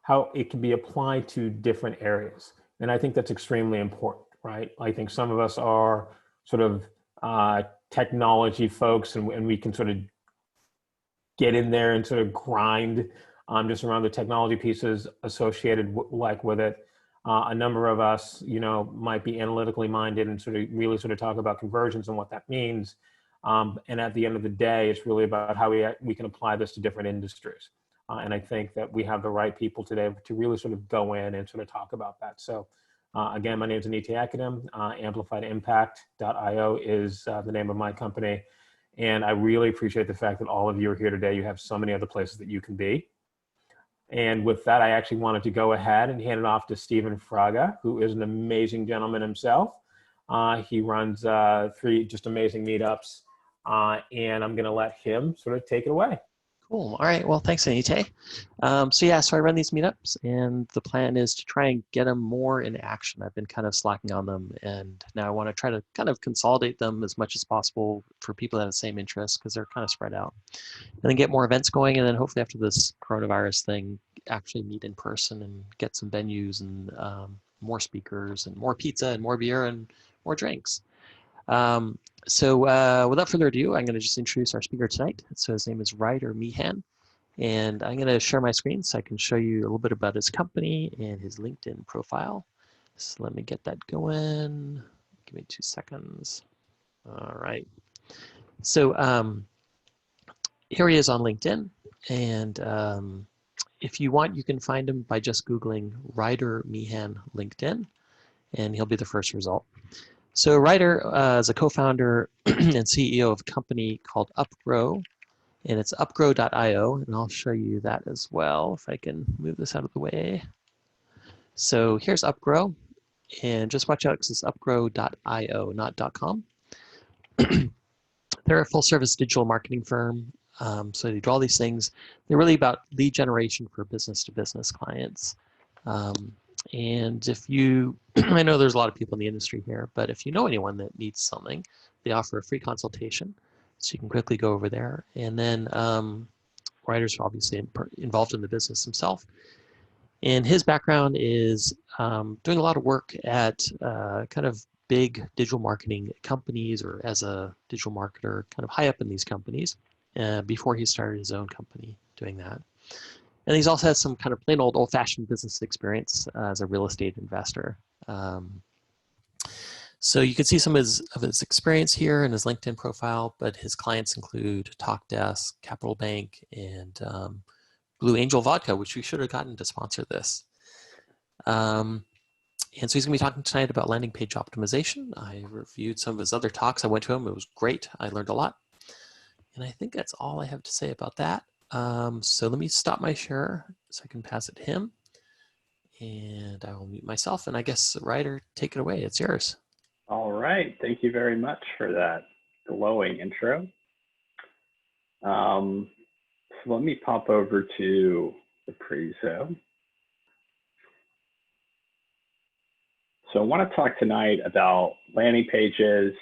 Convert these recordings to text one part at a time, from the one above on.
how it can be applied to different areas. And I think that's extremely important, right? I think some of us are sort of technology folks, and we can sort of get in there and sort of grind just around the technology pieces associated with it. A number of us, might be analytically minded and sort of really sort of talk about conversions and what that means. And at the end of the day, it's really about how we can apply this to different industries. And I think that we have the right people today to really sort of go in and sort of talk about that. So again, my name is Anita Akadem. AmplifiedImpact.io is the name of my company. And I really appreciate the fact that all of you are here today. You have so many other places that you can be. And with that, I actually wanted to go ahead and hand it off to Stephen Fraga, who is an amazing gentleman himself. He runs 3 just amazing meetups. And I'm going to let him sort of take it away. Cool. All right. Well, thanks, Anita. So I run these meetups, and the plan is to try and get them more in action. I've been kind of slacking on them, and now I want to try to kind of consolidate them as much as possible for people that have the same interests, because they're kind of spread out. And then get more events going, and then hopefully after this coronavirus thing, actually meet in person and get some venues and more speakers and more pizza and more beer and more drinks. So without further ado, I'm going to just introduce our speaker tonight. So his name is Ryder Meehan, and I'm going to share my screen so I can show you a little bit about his company and his LinkedIn profile. So let me get that going. Give me 2 seconds. All right. So here he is on LinkedIn, and if you want, you can find him by just Googling Ryder Meehan LinkedIn, and he'll be the first result. So Ryder is a co-founder and CEO of a company called Upgrow, and it's upgrow.io, and I'll show you that as well if I can move this out of the way. So here's Upgrow, and just watch out because it's upgrow.io, not .com. They're a full-service digital marketing firm, so they do all these things. They're really about lead generation for business-to-business clients. And if you, I know there's a lot of people in the industry here, but if you know anyone that needs something, they offer a free consultation. So you can quickly go over there. And then Ryder's obviously involved in the business himself. And his background is doing a lot of work at kind of big digital marketing companies, or as a digital marketer, kind of high up in these companies, before he started his own company doing that. And he's also had some kind of plain old old-fashioned business experience as a real estate investor. So you can see some of his experience here in his LinkedIn profile, but his clients include TalkDesk, Capital Bank, and Blue Angel Vodka, which we should have gotten to sponsor this. And so he's going to be talking tonight about landing page optimization. I reviewed some of his other talks. I went to him. It was great. I learned a lot. And I think that's all I have to say about that. So let me stop my share so I can pass it to him, and I will mute myself, and I guess Ryder, take it away. It's yours. All right. Thank you very much for that glowing intro. So let me pop over to the prezo. So I want to talk tonight about landing pages,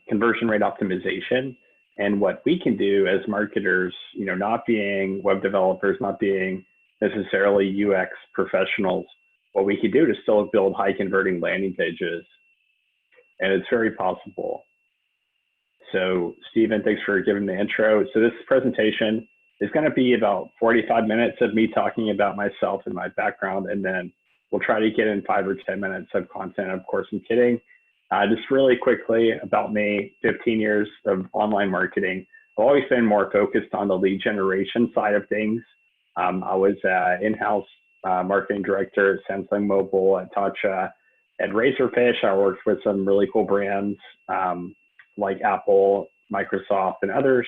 conversion rate optimization, and what we can do as marketers, not being web developers, not being necessarily UX professionals, what we can do to still build high converting landing pages. And it's very possible. So Stephen, thanks for giving the intro. So this presentation is going to be about 45 minutes of me talking about myself and my background, and then we'll try to get in 5 or 10 minutes of content. Of course, I'm kidding. Just really quickly about me, 15 years of online marketing. I've always been more focused on the lead generation side of things. I was in-house marketing director at Samsung Mobile, at Tatcha, at Razorfish. I worked with some really cool brands like Apple, Microsoft, and others.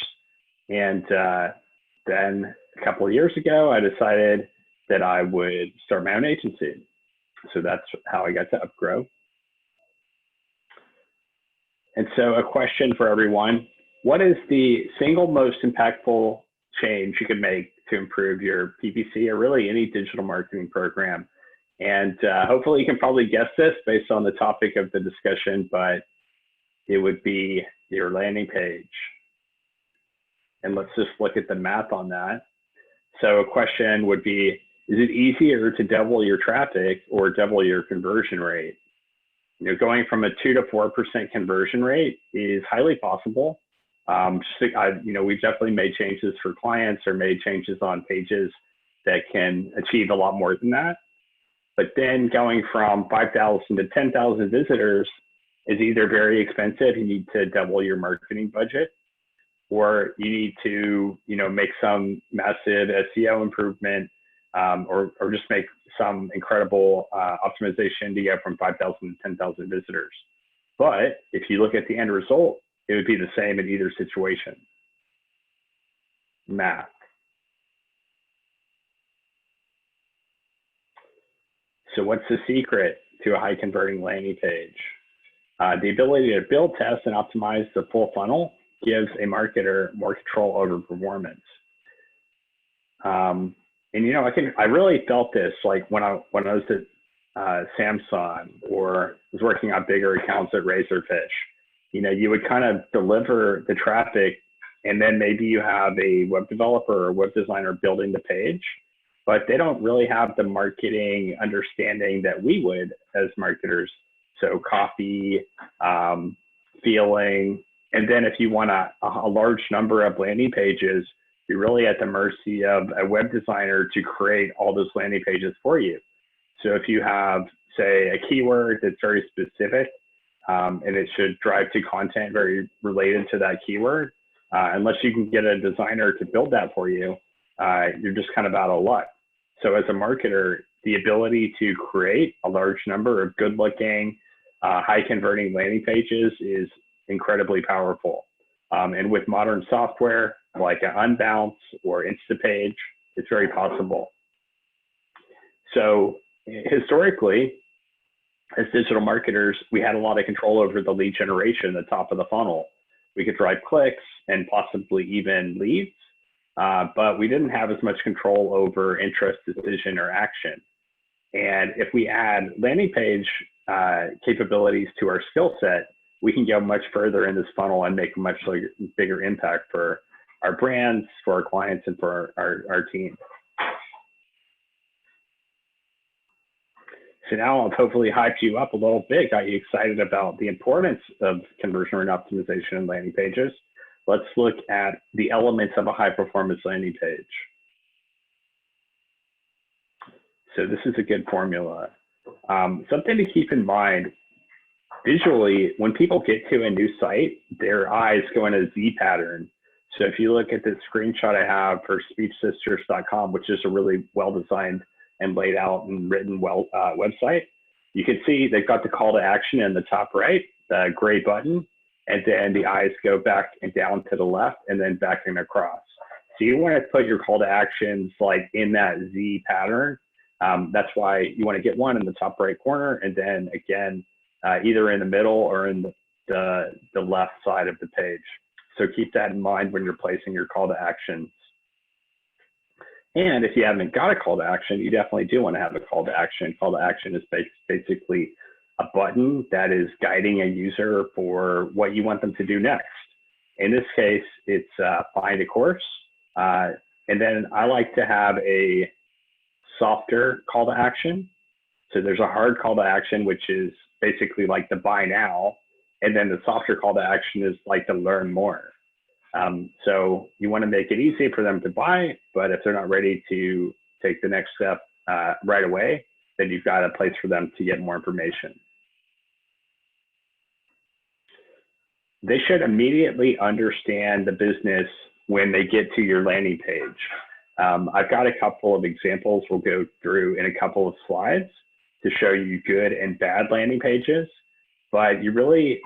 And then a couple of years ago, I decided that I would start my own agency. So that's how I got to Upgrow. And so a question for everyone: what is the single most impactful change you could make to improve your PPC or really any digital marketing program? And hopefully you can probably guess this based on the topic of the discussion, but it would be your landing page. And let's just look at the math on that. So a question would be, is it easier to double your traffic or double your conversion rate? Going from a 2 to 4% conversion rate is highly possible. We've definitely made changes for clients or made changes on pages that can achieve a lot more than that. But then going from 5,000 to 10,000 visitors is either very expensive, you need to double your marketing budget, or you need to, make some massive SEO improvement, or just make some incredible optimization to get from 5,000 to 10,000 visitors. But if you look at the end result, it would be the same in either situation. Math. So what's the secret to a high converting landing page? The ability to build, test, and optimize the full funnel gives a marketer more control over performance. I really felt this like when I was at Samsung or was working on bigger accounts at Razorfish. You would kind of deliver the traffic, and then maybe you have a web developer or web designer building the page, but they don't really have the marketing understanding that we would as marketers. So copy, feeling, and then if you want a large number of landing pages, you're really at the mercy of a web designer to create all those landing pages for you. So if you have, say, a keyword that's very specific, and it should drive to content very related to that keyword, unless you can get a designer to build that for you, you're just kind of out of luck. So as a marketer, the ability to create a large number of good-looking, high-converting landing pages is incredibly powerful. And with modern software like Unbounce or Instapage, it's very possible. So historically, as digital marketers, we had a lot of control over the lead generation at the top of the funnel. We could drive clicks and possibly even leads, but we didn't have as much control over interest, decision, or action. And if we add landing page capabilities to our skill set, we can go much further in this funnel and make a much bigger impact for our brands, for our clients, and for our team. So now I've hopefully hyped you up a little bit, got you excited about the importance of conversion rate optimization in landing pages. Let's look at the elements of a high performance landing page. So this is a good formula. Something to keep in mind, visually, when people get to a new site, their eyes go in a Z pattern. So if you look at the screenshot I have for speechsisters.com, which is a really well-designed and laid out and written website, you can see they've got the call to action in the top right, the gray button, and then the eyes go back and down to the left and then back and across. So you want to put your call to actions like in that Z pattern. That's why you want to get one in the top right corner, and then again, either in the middle or in the left side of the page. So keep that in mind when you're placing your call to actions. And if you haven't got a call to action, you definitely do want to have a call to action. Call to action is basically a button that is guiding a user for what you want them to do next. In this case, it's find a course. And then I like to have a softer call to action. So there's a hard call to action, which is basically like the buy now. And then the softer call to action is like to learn more. So you want to make it easy for them to buy, but if they're not ready to take the next step right away, then you've got a place for them to get more information. They should immediately understand the business when they get to your landing page. I've got a couple of examples we'll go through in a couple of slides to show you good and bad landing pages, but you really,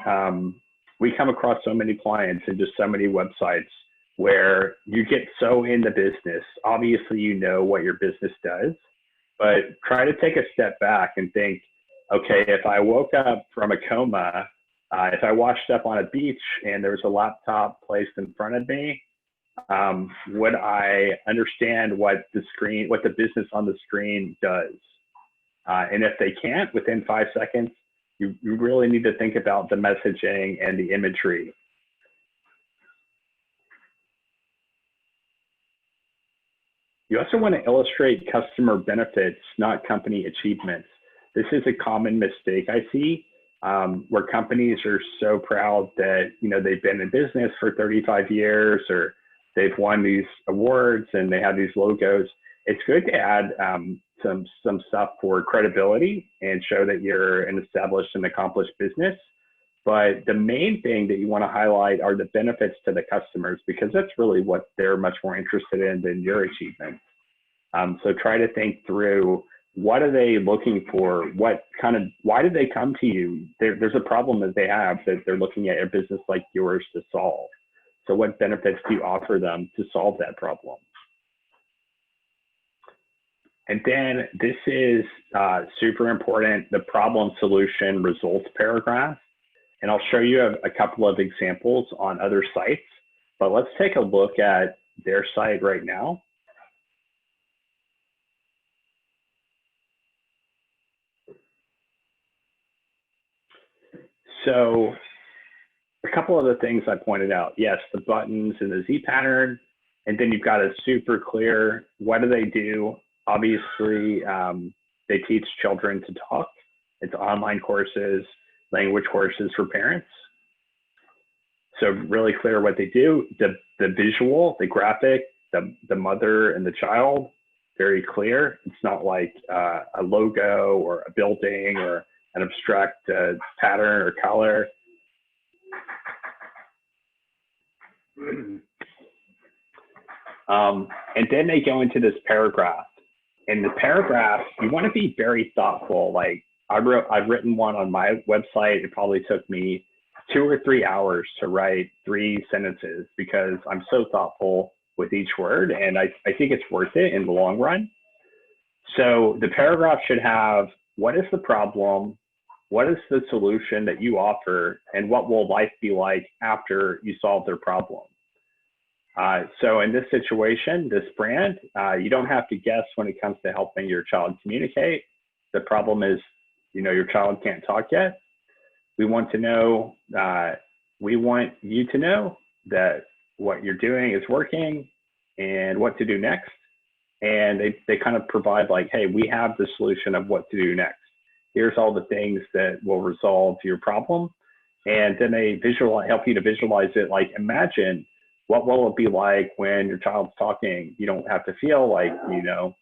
we come across so many clients and just so many websites where you get so in the business. Obviously, you know what your business does, but try to take a step back and think, okay, if I woke up from a coma, if I washed up on a beach and there was a laptop placed in front of me, would I understand what the business on the screen does? And if they can't, within 5 seconds, you really need to think about the messaging and the imagery. You also want to illustrate customer benefits, not company achievements. This is a common mistake I see, where companies are so proud that, you know, they've been in business for 35 years or they've won these awards and they have these logos. It's good to add some stuff for credibility and show that you're an established and accomplished business. But the main thing that you want to highlight are the benefits to the customers, because that's really what they're much more interested in than your achievements. So try to think through, what are they looking for? Why did they come to you? There's a problem that they have that they're looking at a business like yours to solve. So what benefits do you offer them to solve that problem? And then this is super important, the problem, solution, results paragraph. And I'll show you a couple of examples on other sites, but let's take a look at their site right now. So a couple of the things I pointed out. Yes, the buttons and the Z pattern, and then you've got a super clear, what do they do? Obviously, they teach children to talk. It's online courses, language courses for parents. So really clear what they do. The visual, the graphic, the mother and the child, very clear. It's not like a logo or a building or an abstract pattern or color. And then they go into this paragraph. In the paragraph, you want to be very thoughtful. Like I've written one on my website. It probably took me 2 or 3 hours to write 3 sentences because I'm so thoughtful with each word, and I think it's worth it in the long run. So the paragraph should have, what is the problem? What is the solution that you offer? And what will life be like after you solve their problem? So in this situation, this brand, you don't have to guess when it comes to helping your child communicate. The problem is, you know, your child can't talk yet. We want to know, we want you to know that what you're doing is working and what to do next. And they kind of provide like, hey, we have the solution of what to do next. Here's all the things that will resolve your problem. And then they help you to visualize it. Like, imagine, what will it be like when your child's talking? You don't have to feel like, you know,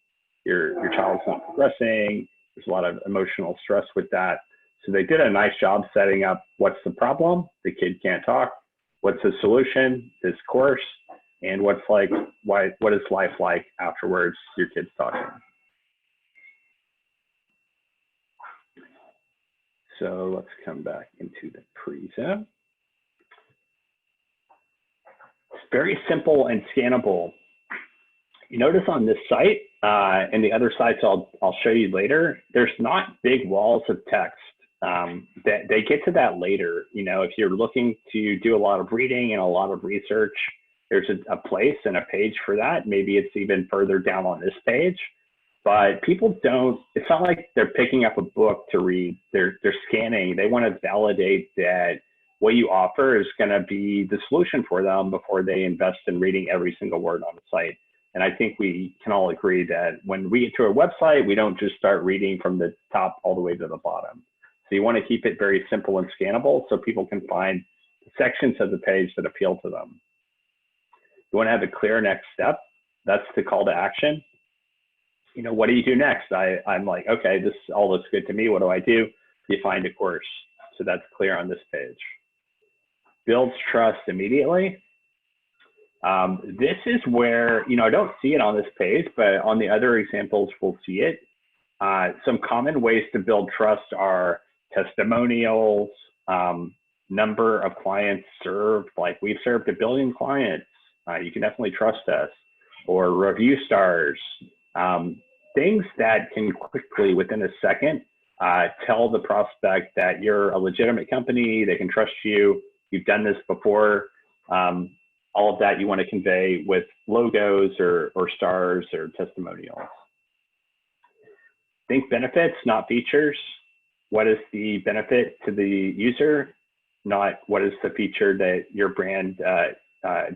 your child's not progressing. There's a lot of emotional stress with that. So they did a nice job setting up, what's the problem? The kid can't talk. What's the solution? This course. And what is life like afterwards? Your kid's talking. So let's come back into the preset. It's very simple and scannable. You notice on this site and the other sites I'll show you later, there's not big walls of text. They get to that later. You know, if you're looking to do a lot of reading and a lot of research, there's a place and a page for that. Maybe it's even further down on this page. But people don't, it's not like they're picking up a book to read. They're scanning. They want to validate that what you offer is going to be the solution for them before they invest in reading every single word on the site. And I think we can all agree that when we get to a website, we don't just start reading from the top all the way to the bottom. So you want to keep it very simple and scannable so people can find sections of the page that appeal to them. You want to have a clear next step. That's the call to action. You know, what do you do next? I'm like, okay, this all looks good to me. What do I do? You find a course. So that's clear on this page. Builds trust immediately. This is where, you know, I don't see it on this page, but on the other examples, we'll see it. Some common ways to build trust are testimonials, number of clients served, like we've served 1 billion clients. You can definitely trust us. Or review stars. Things that can quickly, within a second, tell the prospect that you're a legitimate company, they can trust you, you've done this before. All of that you want to convey with logos or stars or testimonials. Think benefits, not features. What is the benefit to the user, not what is the feature that your brand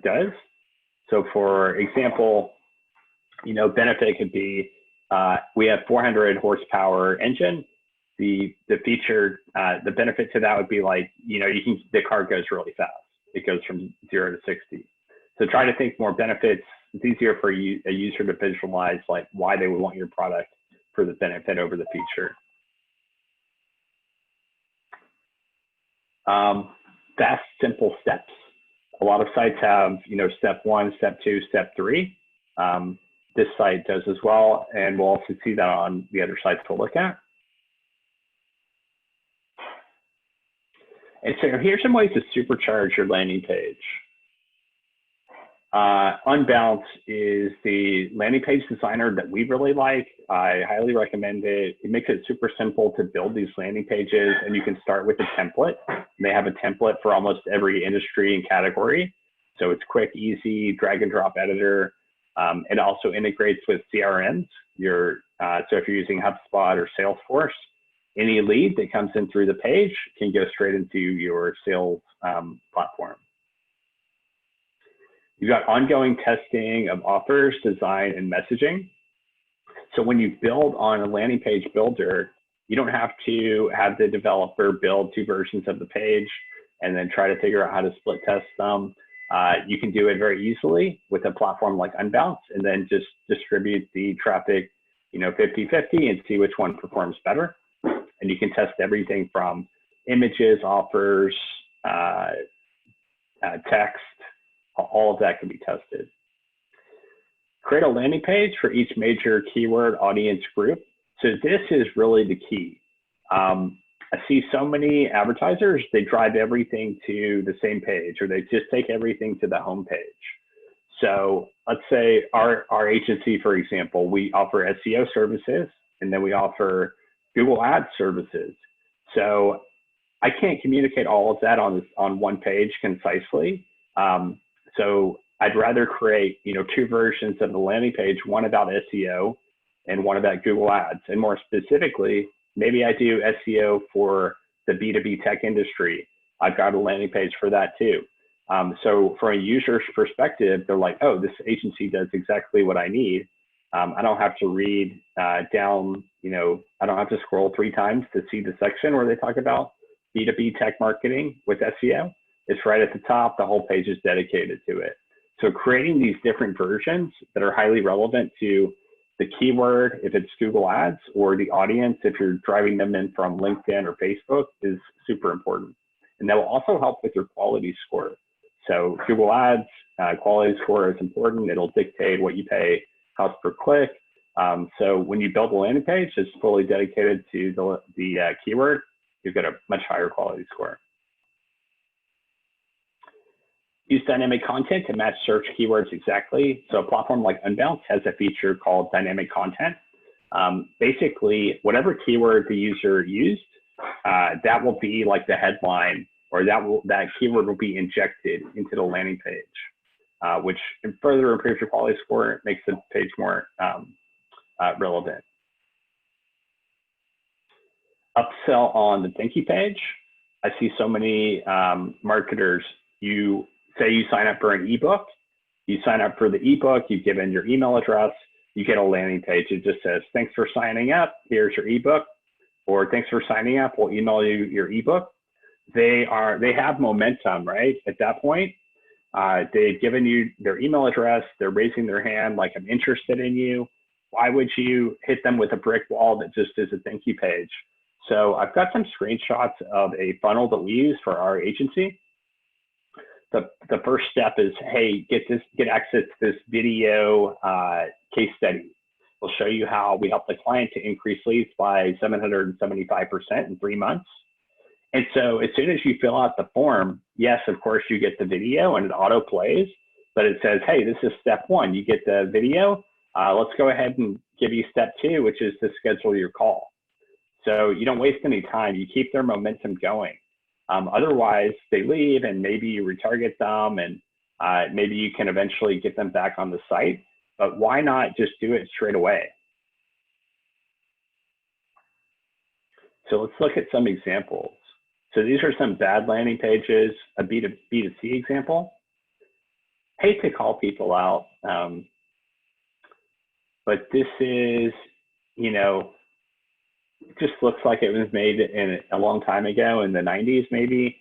does. So for example, benefit could be we have 400 horsepower engine. The feature, the benefit to that would be like, the car goes really fast. It goes from 0 to 60. So try to think more benefits. It's easier for a user to visualize like why they would want your product for the benefit over the feature. Fast, simple steps. A lot of sites have, step 1, step 2, step 3. This site does as well, and we'll also see that on the other sites to look at. And so here's some ways to supercharge your landing page. Unbounce is the landing page designer that we really like. I highly recommend it. It makes it super simple to build these landing pages, and you can start with a template. They have a template for almost every industry and category. So it's quick, easy, drag and drop editor. It also integrates with CRMs. So if you're using HubSpot or Salesforce, any lead that comes in through the page can go straight into your sales platform. You've got ongoing testing of offers, design, and messaging. So when you build on a landing page builder, you don't have to have the developer build 2 versions of the page and then try to figure out how to split test them. You can do it very easily with a platform like Unbounce, and then just distribute the traffic, 50-50 and see which one performs better. And you can test everything from images, offers, text, all of that can be tested. Create a landing page for each major keyword audience group. So this is really the key. I see so many advertisers, they drive everything to the same page, or they just take everything to the home page. So let's say our agency, for example, we offer SEO services, and then we offer Google Ads services. So I can't communicate all of that on one page concisely. So I'd rather create, 2 versions of the landing page, one about SEO and one about Google Ads. And more specifically, maybe I do SEO for the B2B tech industry. I've got a landing page for that too. So from a user's perspective, they're like, oh, this agency does exactly what I need. I don't have to read down, I don't have to scroll 3 times to see the section where they talk about B2B tech marketing with SEO. It's right at the top. The whole page is dedicated to it. So creating these different versions that are highly relevant to the keyword, if it's Google Ads, or the audience, if you're driving them in from LinkedIn or Facebook, is super important. And that will also help with your quality score. So Google Ads, quality score is important. It'll dictate what you pay cost per click. So when you build a landing page that's fully dedicated to the keyword, you've got a much higher quality score. Use dynamic content to match search keywords exactly. So a platform like Unbounce has a feature called dynamic content. Basically, whatever keyword the user used, that will be like the headline, or that keyword will be injected into the landing page, which further improves your quality score. It makes the page more relevant. Upsell on the thank you page. I see so many marketers, you say you sign up for an ebook, you sign up for the ebook, you've given your email address, you get a landing page. It just says, thanks for signing up, here's your ebook, or thanks for signing up, we'll email you your ebook. They have momentum, right? At that point, they've given you their email address, they're raising their hand like, I'm interested in you. Why would you hit them with a brick wall that just is a thank you page? So I've got some screenshots of a funnel that we use for our agency. The first step is, hey, get access to this video case study. We'll show you how we help the client to increase leads by 775% in 3 months. And so as soon as you fill out the form, yes, of course, you get the video and it auto plays, but it says, hey, this is step 1. You get the video. Let's go ahead and give you step 2, which is to schedule your call. So you don't waste any time. You keep their momentum going. Otherwise, they leave and maybe you retarget them, and maybe you can eventually get them back on the site. But why not just do it straight away? So let's look at some examples. So these are some bad landing pages, a B2C example. Hate to call people out. but this is, you know, it just looks like it was made in a long time ago in the 90s, maybe.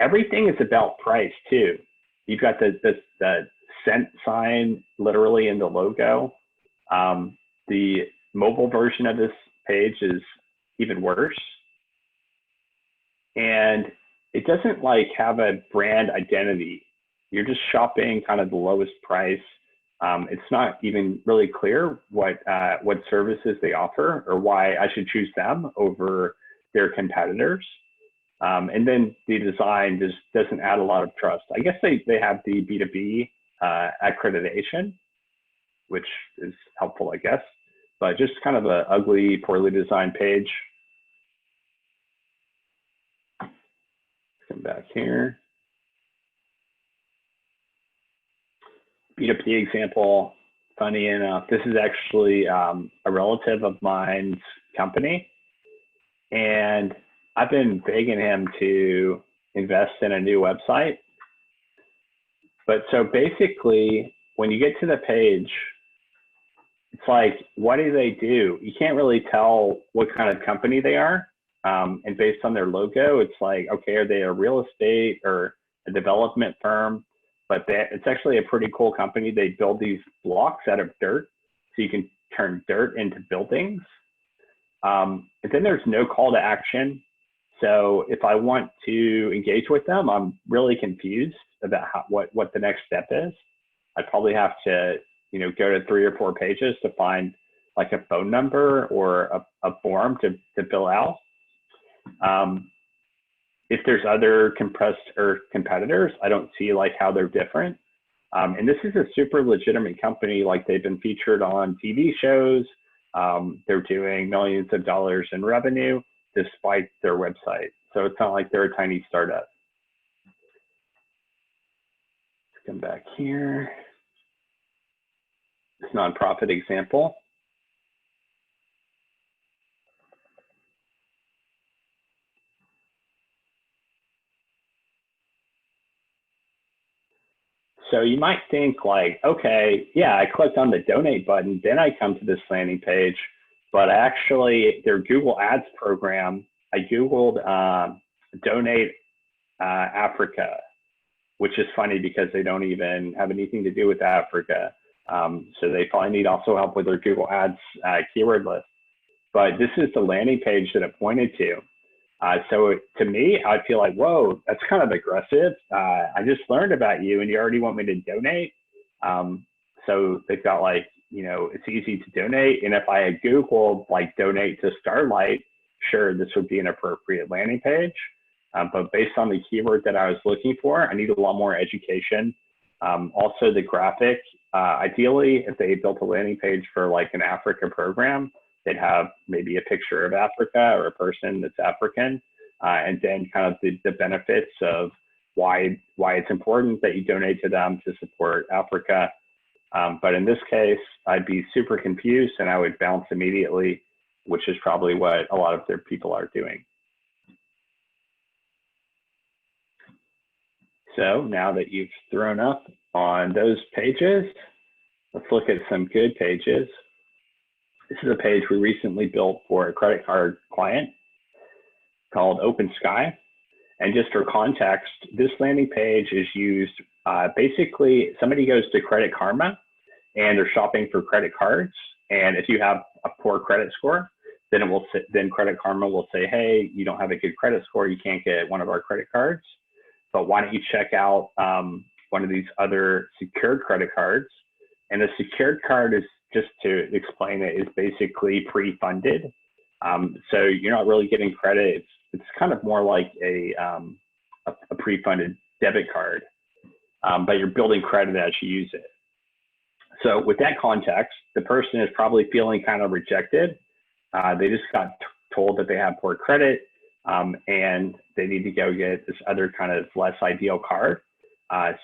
Everything is about price too. You've got the cent sign literally in the logo. The mobile version of this page is even worse. And it doesn't like have a brand identity. You're just shopping kind of the lowest price. It's not even really clear what services they offer or why I should choose them over their competitors. And then the design just doesn't add a lot of trust. I guess they have the B2B accreditation, which is helpful, I guess, but just kind of an ugly, poorly designed page. Come back here. B2B example, funny enough, this is actually a relative of mine's company. And I've been begging him to invest in a new website. But so basically, when you get to the page, it's like, what do they do? You can't really tell what kind of company they are. And based on their logo, it's like, okay, are they a real estate or a development firm? But it's actually a pretty cool company. They build these blocks out of dirt, so you can turn dirt into buildings. And then there's no call to action. So if I want to engage with them, I'm really confused about what the next step is. I'd probably have to, you know, go to 3 or 4 pages to find like a phone number or a form to fill out. If there's other compressed or competitors, I don't see like how they're different. And this is a super legitimate company. Like they've been featured on TV shows. They're doing millions of dollars in revenue despite their website. So it's not like they're a tiny startup. Let's come back here. This nonprofit example. So you might think like, okay, yeah, I clicked on the donate button, then I come to this landing page, but actually their Google Ads program, I Googled donate Africa, which is funny because they don't even have anything to do with Africa. So they probably need also help with their Google Ads keyword list. But this is the landing page that it pointed to. So to me, I feel like, whoa, that's kind of aggressive. I just learned about you and you already want me to donate. So they've got like, you know, it's easy to donate. And if I had Googled like donate to Starlight, sure, this would be an appropriate landing page. But based on the keyword that I was looking for, I need a lot more education. Also the graphic, ideally, if they built a landing page for like an Africa program, they'd have maybe a picture of Africa or a person that's African, and then kind of the benefits of why it's important that you donate to them to support Africa. But in this case, I'd be super confused and I would bounce immediately, which is probably what a lot of their people are doing. So now that you've thrown up on those pages, let's look at some good pages. This is a page we recently built for a credit card client called Open Sky. And just for context, this landing page is used, basically somebody goes to Credit Karma and they're shopping for credit cards. And if you have a poor credit score, then then Credit Karma will say, hey, you don't have a good credit score, you can't get one of our credit cards. But why don't you check out one of these other secured credit cards? And a secured card is, just to explain it, is basically pre-funded. So you're not really getting credit. It's kind of more like a pre-funded debit card, but you're building credit as you use it. So with that context, the person is probably feeling kind of rejected. They just got told that they have poor credit and they need to go get this other kind of less ideal card.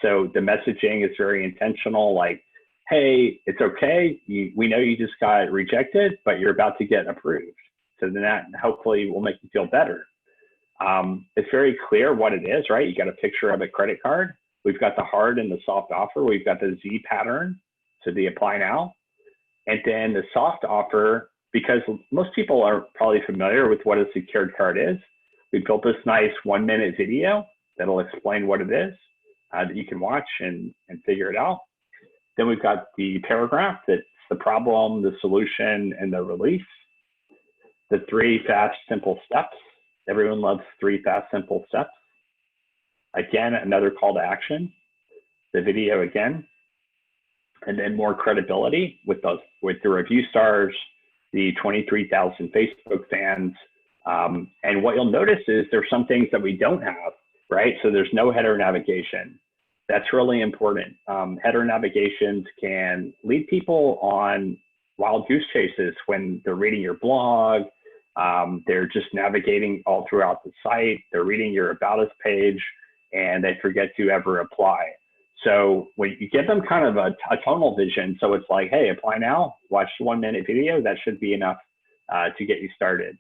So the messaging is very intentional, like, hey, it's okay. We know you just got rejected, but you're about to get approved. So then that hopefully will make you feel better. It's very clear what it is, right? You got a picture of a credit card. We've got the hard and the soft offer. We've got the Z pattern, so the apply now. And then the soft offer, because most people are probably familiar with what a secured card is, we built this nice 1-minute video that'll explain what it is that you can watch and figure it out. Then we've got the paragraph that's the problem, the solution, and the release. The 3 fast, simple steps. Everyone loves 3 fast, simple steps. Again, another call to action. The video again. And then more credibility with the review stars, the 23,000 Facebook fans. And what you'll notice is there's some things that we don't have, right? So there's no header navigation. That's really important. Header navigations can lead people on wild goose chases when they're reading your blog. They're just navigating all throughout the site. They're reading your About Us page, and they forget to ever apply. So when you give them kind of a tunnel vision, so it's like, hey, apply now, watch the 1-minute video, that should be enough to get you started.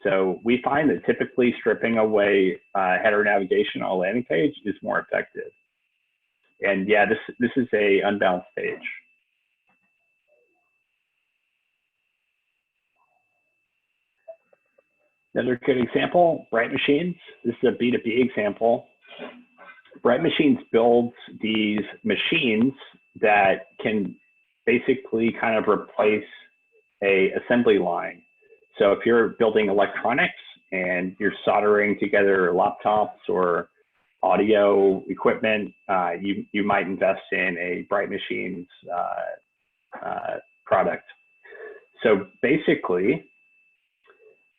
So we find that typically stripping away header navigation on a landing page is more effective. And yeah, this is a unbalanced page. Another good example, Bright Machines. This is a B2B example. Bright Machines builds these machines that can basically kind of replace a assembly line. So if you're building electronics and you're soldering together laptops or audio equipment, you might invest in a Bright Machines product. So basically,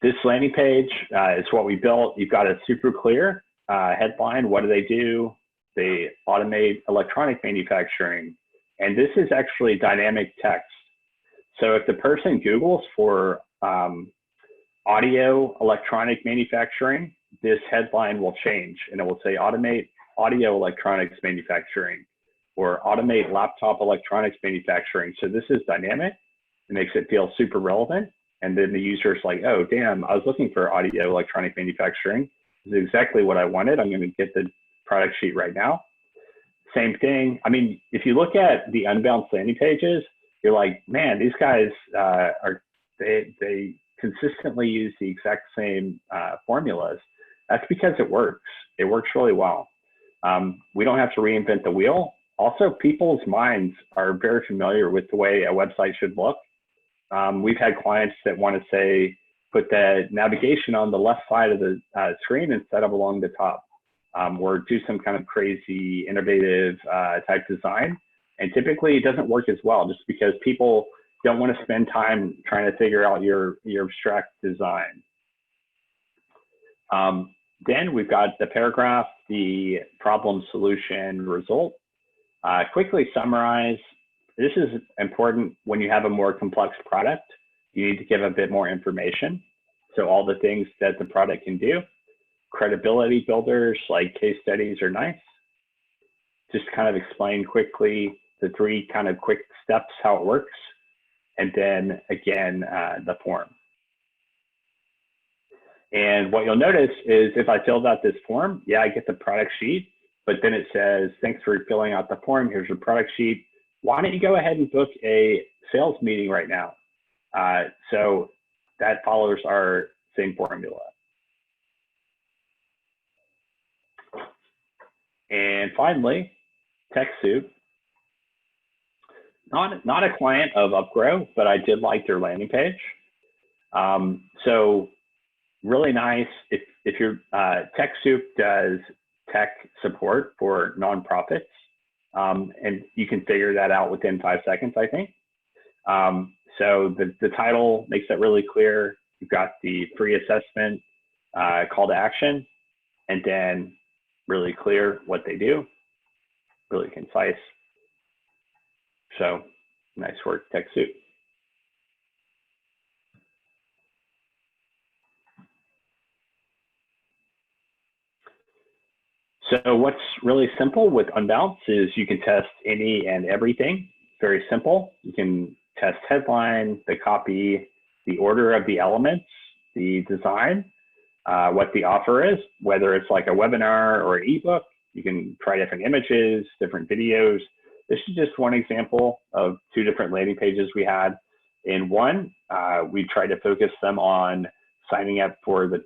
this landing page is what we built. You've got a super clear headline. What do they do? They automate electronic manufacturing. And this is actually dynamic text. So if the person Googles for audio electronic manufacturing, this headline will change and it will say automate audio electronics manufacturing or automate laptop electronics manufacturing. So this is dynamic. It makes it feel super relevant. And then the user's like, oh, damn, I was looking for audio electronic manufacturing. This is exactly what I wanted. I'm going to get the product sheet right now. Same thing. I mean, if you look at the unbalanced landing pages, you're like, man, these guys they consistently use the exact same formulas. That's because it works. It works really well. We don't have to reinvent the wheel. Also, people's minds are very familiar with the way a website should look. We've had clients that want to say, put the navigation on the left side of the screen instead of along the top, or do some kind of crazy, innovative type design. And typically it doesn't work as well just because people don't want to spend time trying to figure out your abstract design. Then we've got the paragraph, the problem, solution, result. Quickly summarize. This is important when you have a more complex product. You need to give a bit more information. So all the things that the product can do. Credibility builders like case studies are nice. Just kind of explain quickly the 3 kind of quick steps, how it works. And then again, the form. And what you'll notice is if I filled out this form, yeah, I get the product sheet, but then it says, thanks for filling out the form. Here's your product sheet. Why don't you go ahead and book a sales meeting right now? So that follows our same formula. And finally, TechSoup. Not a client of Upgrow, but I did like their landing page. So really nice. If your TechSoup does tech support for nonprofits, and you can figure that out within 5 seconds, I think. So the title makes that really clear. You've got the free assessment, call to action, and then really clear what they do, really concise. So nice work, TechSoup. So what's really simple with Unbounce is you can test any and everything. Very simple. You can test headline, the copy, the order of the elements, the design, what the offer is, whether it's like a webinar or an ebook. You can try different images, different videos. this is just one example of 2 different landing pages we had. In one, we tried to focus them on signing up for the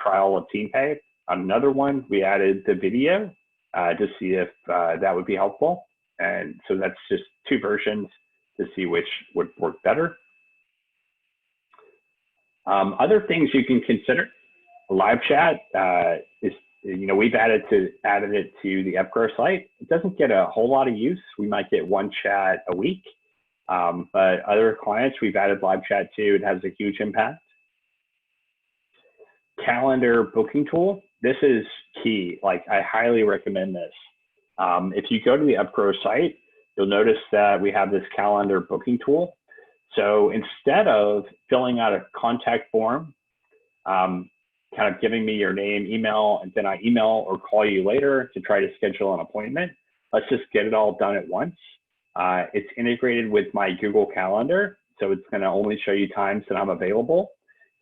trial of TeamPay. On another one, we added the video to see if that would be helpful. And so that's just 2 versions to see which would work better. Other things you can consider, live chat is, we've added it to the Upgrow site. It doesn't get a whole lot of use. We might get 1 chat a week, but other clients we've added live chat to. It has a huge impact. Calendar booking tool. This is key. Like, I highly recommend this. If you go to the Upgrow site, you'll notice that we have this calendar booking tool. So instead of filling out a contact form, kind of giving me your name, email, and then I email or call you later to try to schedule an appointment, let's just get it all done at once. It's integrated with my Google Calendar, so it's going to only show you times that I'm available.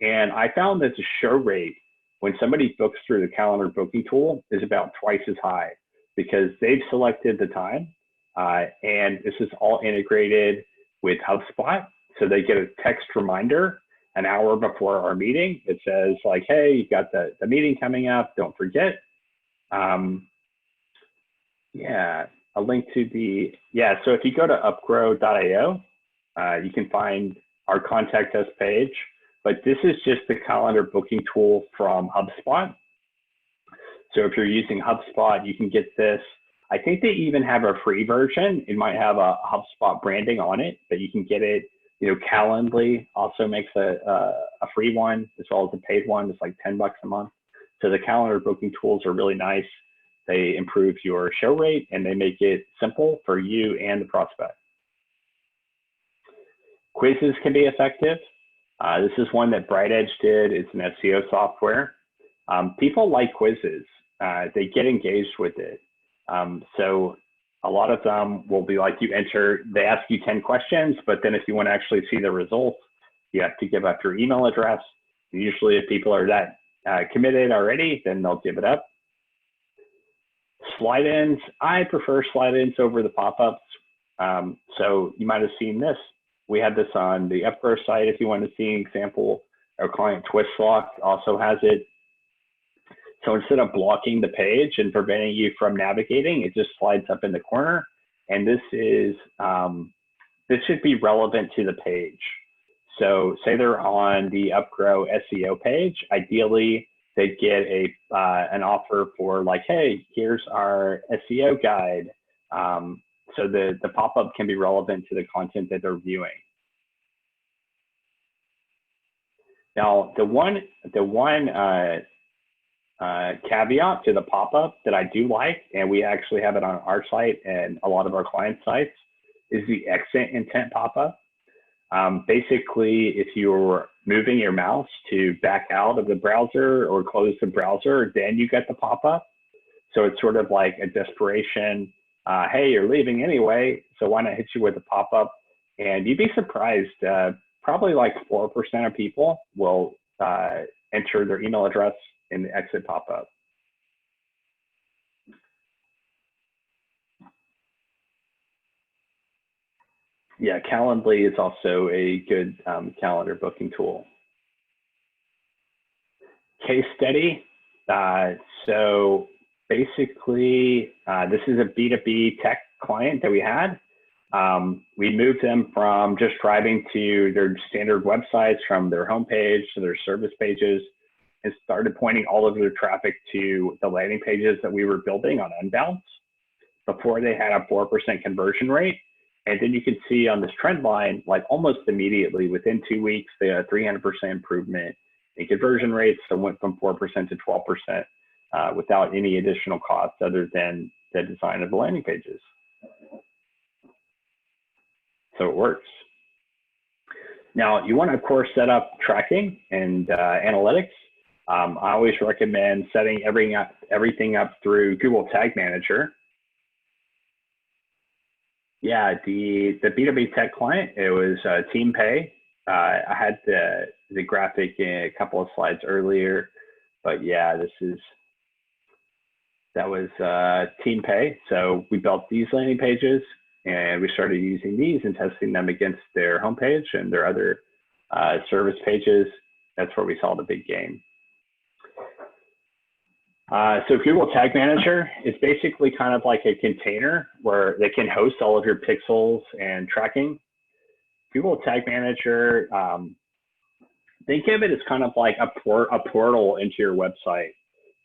And I found that the show rate when somebody books through the calendar booking tool is about twice as high because they've selected the time, and this is all integrated with HubSpot. So they get a text reminder an hour before our meeting. It says like, hey, you've got the meeting coming up, don't forget. Yeah, a link to the, so if you go to upgrow.io, you can find our contact us page, but this is just the calendar booking tool from HubSpot. So if you're using HubSpot, you can get this. I think they even have a free version. It might have a HubSpot branding on it, but you can get it. Calendly also makes a free one as well as a paid one. It's like $10 a month. So the calendar booking tools are really nice. They improve your show rate and they make it simple for you and the prospect. Quizzes can be effective. This is one that BrightEdge did. It's an SEO software. People like quizzes. They get engaged with it. So a lot of them will be like, they ask you 10 questions, but then if you want to actually see the results, you have to give up your email address. Usually if people are that committed already, then they'll give it up. Slide-ins, I prefer slide-ins over the pop-ups. So you might have seen this. We had this on the Upgrow site. If you want to see an example, our client TwistLock also has it. So instead of blocking the page and preventing you from navigating, it just slides up in the corner. And this should be relevant to the page. So say they're on the Upgrow SEO page, ideally they'd get an offer for like, hey, here's our SEO guide. So the pop-up can be relevant to the content that they're viewing. Now, the one caveat to the pop-up that I do like, and we actually have it on our site and a lot of our client sites, is the exit intent pop-up. Basically, if you're moving your mouse to back out of the browser or close the browser, then you get the pop-up. So it's sort of like a desperation, hey, you're leaving anyway, so why not hit you with a pop-up? And you'd be surprised, probably like 4% of people will enter their email address in the exit pop-up. Yeah, Calendly is also a good calendar booking tool. Case study. So basically, this is a B2B tech client that we had. We moved them from just driving to their standard websites, from their homepage to their service pages, and started pointing all of their traffic to the landing pages that we were building on Unbounce. Before they had a 4% conversion rate. And then you can see on this trend line, like almost immediately, within 2 weeks, they had a 300% improvement in conversion rates. So went from 4% to 12% without any additional costs other than the design of the landing pages. So it works. Now, you want to, of course, set up tracking and analytics. I always recommend setting everything up through Google Tag Manager. Yeah, the B2B tech client, it was TeamPay. I had the graphic in a couple of slides earlier, but yeah, that was TeamPay. So we built these landing pages. and we started using these and testing them against their homepage and their other service pages. That's where we saw the big gain. So Google Tag Manager is basically kind of like a container where they can host all of your pixels and tracking. Google Tag Manager, think of it as kind of like a portal into your website.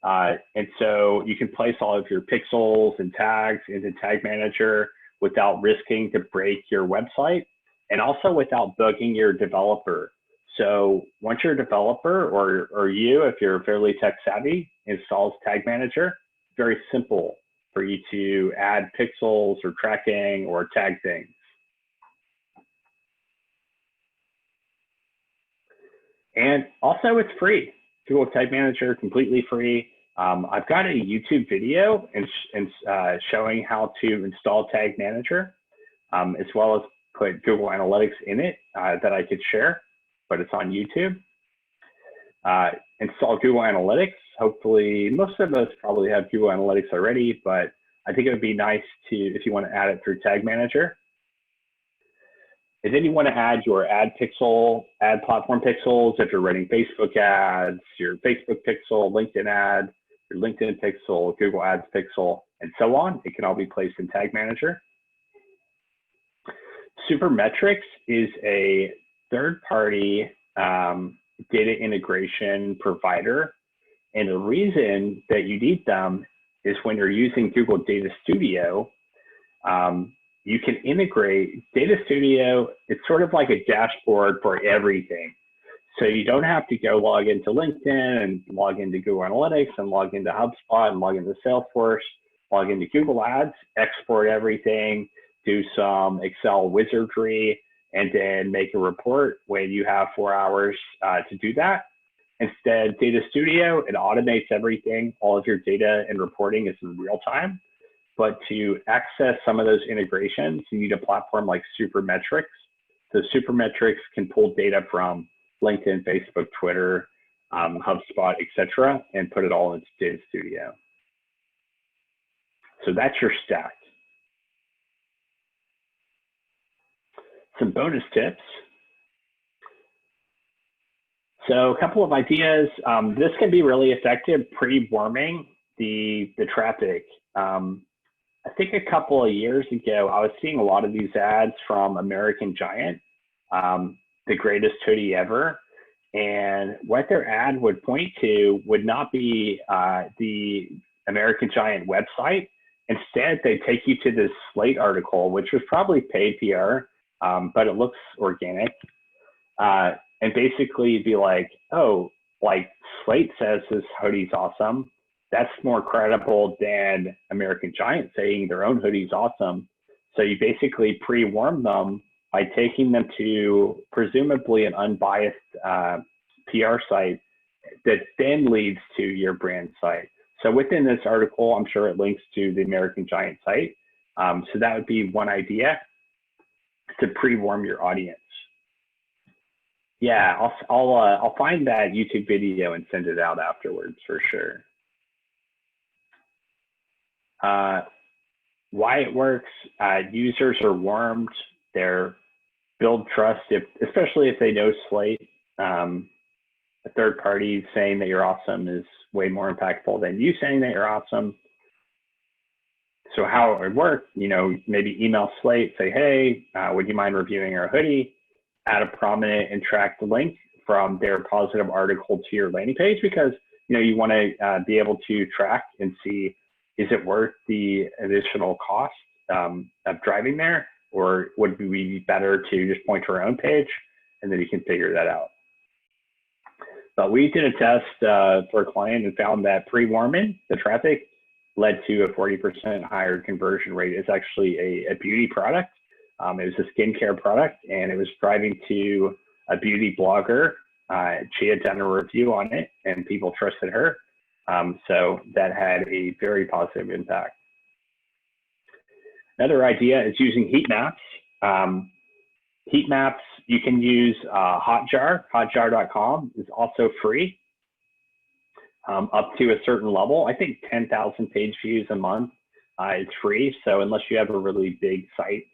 And so you can place all of your pixels and tags into Tag Manager without risking to break your website, and also without bugging your developer. So once your developer or you, if you're fairly tech savvy, installs Tag Manager, very simple for you to add pixels or tracking or tag things. And also it's free. Google Tag Manager, completely free. I've got a YouTube video showing how to install Tag Manager, as well as put Google Analytics in it that I could share, but it's on YouTube. Install Google Analytics. Hopefully, most of us probably have Google Analytics already, but I think it would be nice to, if you want to add it through Tag Manager. And then you want to add your ad platform pixels. If you're running Facebook ads, your Facebook pixel, LinkedIn ad, your LinkedIn pixel, Google Ads pixel, and so on. It can all be placed in Tag Manager. Supermetrics is a third-party data integration provider. And the reason that you need them is when you're using Google Data Studio, you can integrate Data Studio. It's sort of like a dashboard for everything. So you don't have to go log into LinkedIn and log into Google Analytics and log into HubSpot and log into Salesforce, log into Google Ads, export everything, do some Excel wizardry, and then make a report when you have 4 hours to do that. Instead, Data Studio, it automates everything. All of your data and reporting is in real time. But to access some of those integrations, you need a platform like Supermetrics. So Supermetrics can pull data from LinkedIn, Facebook, Twitter, HubSpot, etc., and put it all into Data Studio. So that's your stack. Some bonus tips. So a couple of ideas. This can be really effective pre-warming the traffic. I think a couple of years ago, I was seeing a lot of these ads from American Giant, the greatest hoodie ever. And what their ad would point to would not be the American Giant website. Instead, they take you to this Slate article, which was probably paid PR, but it looks organic. And basically be like, oh, like Slate says this hoodie's awesome. That's more credible than American Giant saying their own hoodie's awesome. So you basically pre-warm them by taking them to presumably an unbiased PR site that then leads to your brand site. So within this article, I'm sure it links to the American Giant site. So that would be one idea, to pre-warm your audience. Yeah, I'll find that YouTube video and send it out afterwards for sure. Why it works, users are warmed, they're build trust, especially if they know Slate. A third party saying that you're awesome is way more impactful than you saying that you're awesome. So how it would work, maybe email Slate, say, hey, would you mind reviewing our hoodie? Add a prominent and tracked link from their positive article to your landing page, because you want to be able to track and see, is it worth the additional cost of driving there, or would it be better to just point to our own page, and then you can figure that out. But we did a test for a client and found that pre-warming the traffic led to a 40% higher conversion rate. It's actually a beauty product. It was a skincare product, and it was driving to a beauty blogger. She had done a review on it, and people trusted her. So that had a very positive impact. Another idea is using heat maps. Heat maps, you can use Hotjar. Hotjar.com is also free up to a certain level. I think 10,000 page views a month It's free, so unless you have a really big site,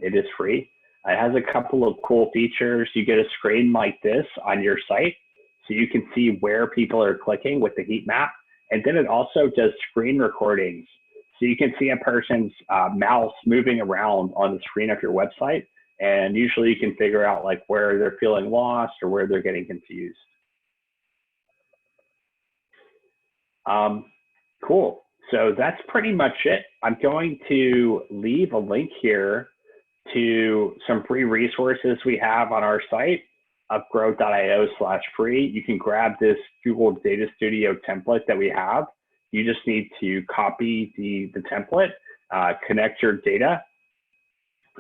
it is free. It has a couple of cool features. You get a screen like this on your site, so you can see where people are clicking with the heat map. And then it also does screen recordings. So you can see a person's mouse moving around on the screen of your website. And usually you can figure out like where they're feeling lost or where they're getting confused. Cool. So that's pretty much it. I'm going to leave a link here to some free resources we have on our site, upgrow.io/free. You can grab this Google Data Studio template that we have. You just need to copy the template, connect your data,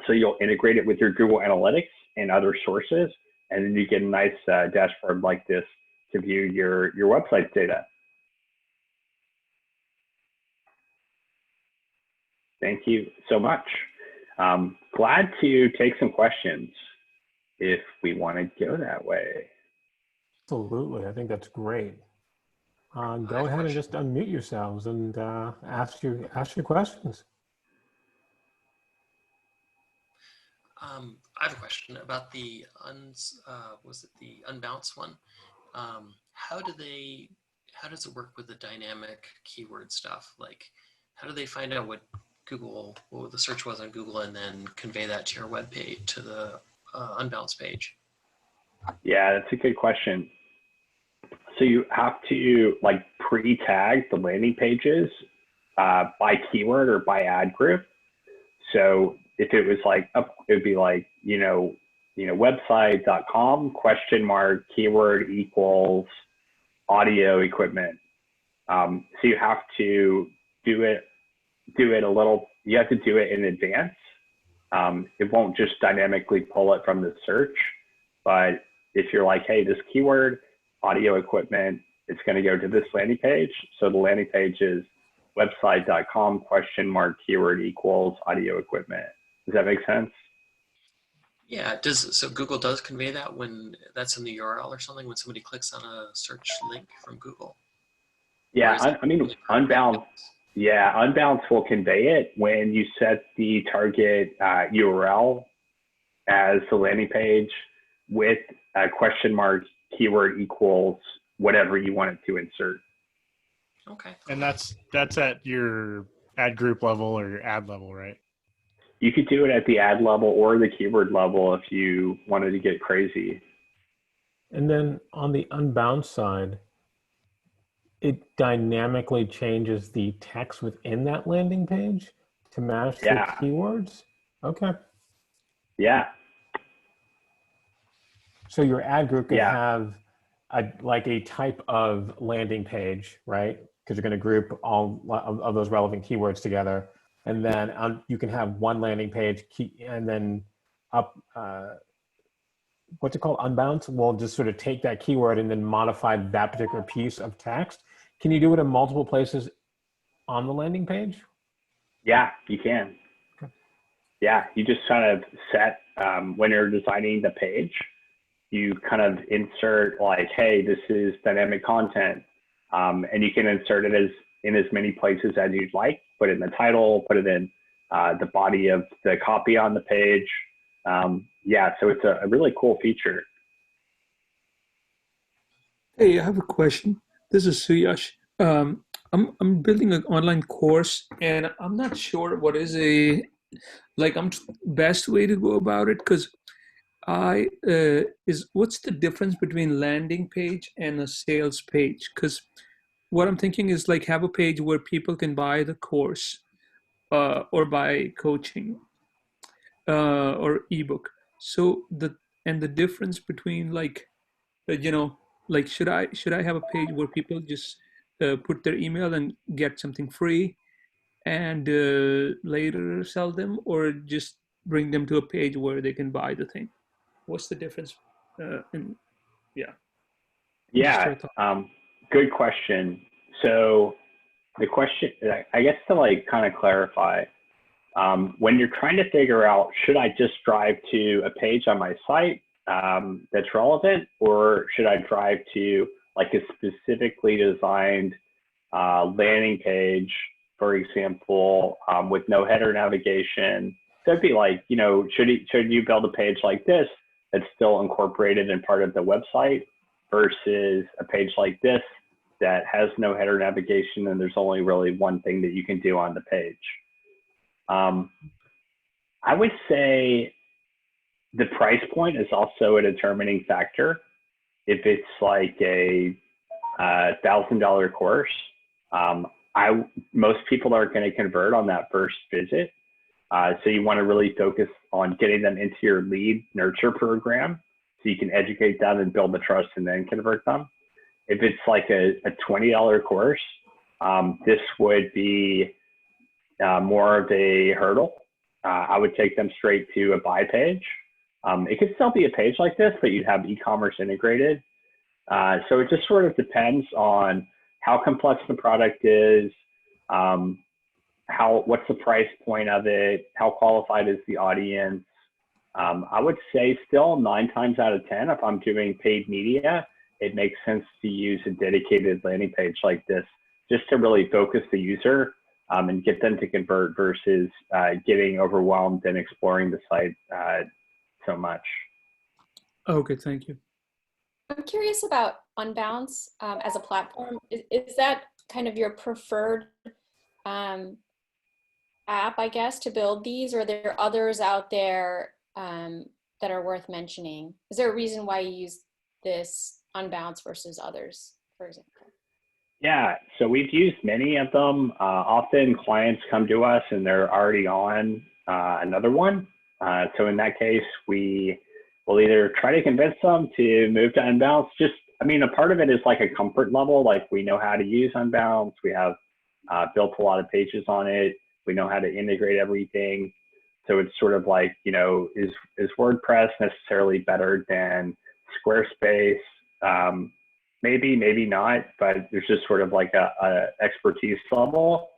so you'll integrate it with your Google Analytics and other sources, and then you get a nice dashboard like this to view your website's data. Thank you so much. Glad to take some questions if we want to go that way. Absolutely. I think that's great. Go ahead and just unmute yourselves and ask your questions. I have a question about the was it the unbounce one? How does it work with the dynamic keyword stuff? Like, how do they find out what the search was on Google and then convey that to your web page, to the unbounce page? Yeah, that's a good question. So you have to like pre-tag the landing pages by keyword or by ad group. So if it was like, it would be like, website.com / keyword equals audio equipment. So you have to do it you have to do it in advance. It won't just dynamically pull it from the search, but if you're like, hey, this keyword, audio equipment, it's going to go to this landing page. So the landing page is website.com / keyword equals audio equipment. Does that make sense? Yeah, so Google does convey that when that's in the URL or something, when somebody clicks on a search link from Google? Yeah, I mean, Unbounce will convey it when you set the target URL as the landing page with a # keyword equals whatever you want it to insert. Okay. And that's at your ad group level or your ad level, right? You could do it at the ad level or the keyword level if you wanted to get crazy. And then on the unbound side, it dynamically changes the text within that landing page to match the keywords? Okay. Yeah. So your ad group could have a type of landing page, right? Because you're going to group all of those relevant keywords together. And then you can have one landing page and then what's it called? Unbound will just sort of take that keyword and then modify that particular piece of text. Can you do it in multiple places on the landing page? Yeah, you can. Okay. Yeah, you just kind of set, when you're designing the page, you kind of insert like, hey, this is dynamic content. And you can insert it in as many places as you'd like. Put it in the title, put it in the body of the copy on the page. So it's a really cool feature. Hey, I have a question. This is Suyash. I'm building an online course, and I'm not sure what is best way to go about it, because what's the difference between landing page and a sales page? Because what I'm thinking is like have a page where people can buy the course or buy coaching or ebook. So the difference between should I have a page where people just put their email and get something free and later sell them, or just bring them to a page where they can buy the thing? What's the difference? Good question. So the question, I guess, to like kind of clarify, when you're trying to figure out, should I just drive to a page on my site that's relevant, or should I drive to like a specifically designed landing page for example, with no header navigation. So it'd be like, should you build a page like this that's still incorporated in part of the website versus a page like this that has no header navigation and there's only really one thing that you can do on the page. I would say the price point is also a determining factor. If it's like a $1,000 course, most people are going to convert on that first visit. So you want to really focus on getting them into your lead nurture program so you can educate them and build the trust and then convert them. If it's like a $20 course, this would be more of a hurdle. I would take them straight to a buy page. It could still be a page like this, but you'd have e-commerce integrated. So it just sort of depends on how complex the product is, what's the price point of it, how qualified is the audience. I would say still 9 times out of 10, if I'm doing paid media, it makes sense to use a dedicated landing page like this just to really focus the user and get them to convert versus getting overwhelmed and exploring the site so much. Okay, thank you. I'm curious about Unbounce as a platform. Is that kind of your preferred app, I guess, to build these, or are there others out there that are worth mentioning? Is there a reason why you use this Unbounce versus others, for example? Yeah, so we've used many of them. Often clients come to us and they're already on another one. So in that case, we will either try to convince them to move to Unbounce. A part of it is like a comfort level. Like, we know how to use Unbounce. We have built a lot of pages on it. We know how to integrate everything. So it's sort of like, is WordPress necessarily better than Squarespace? Maybe not, but there's just sort of like a expertise level.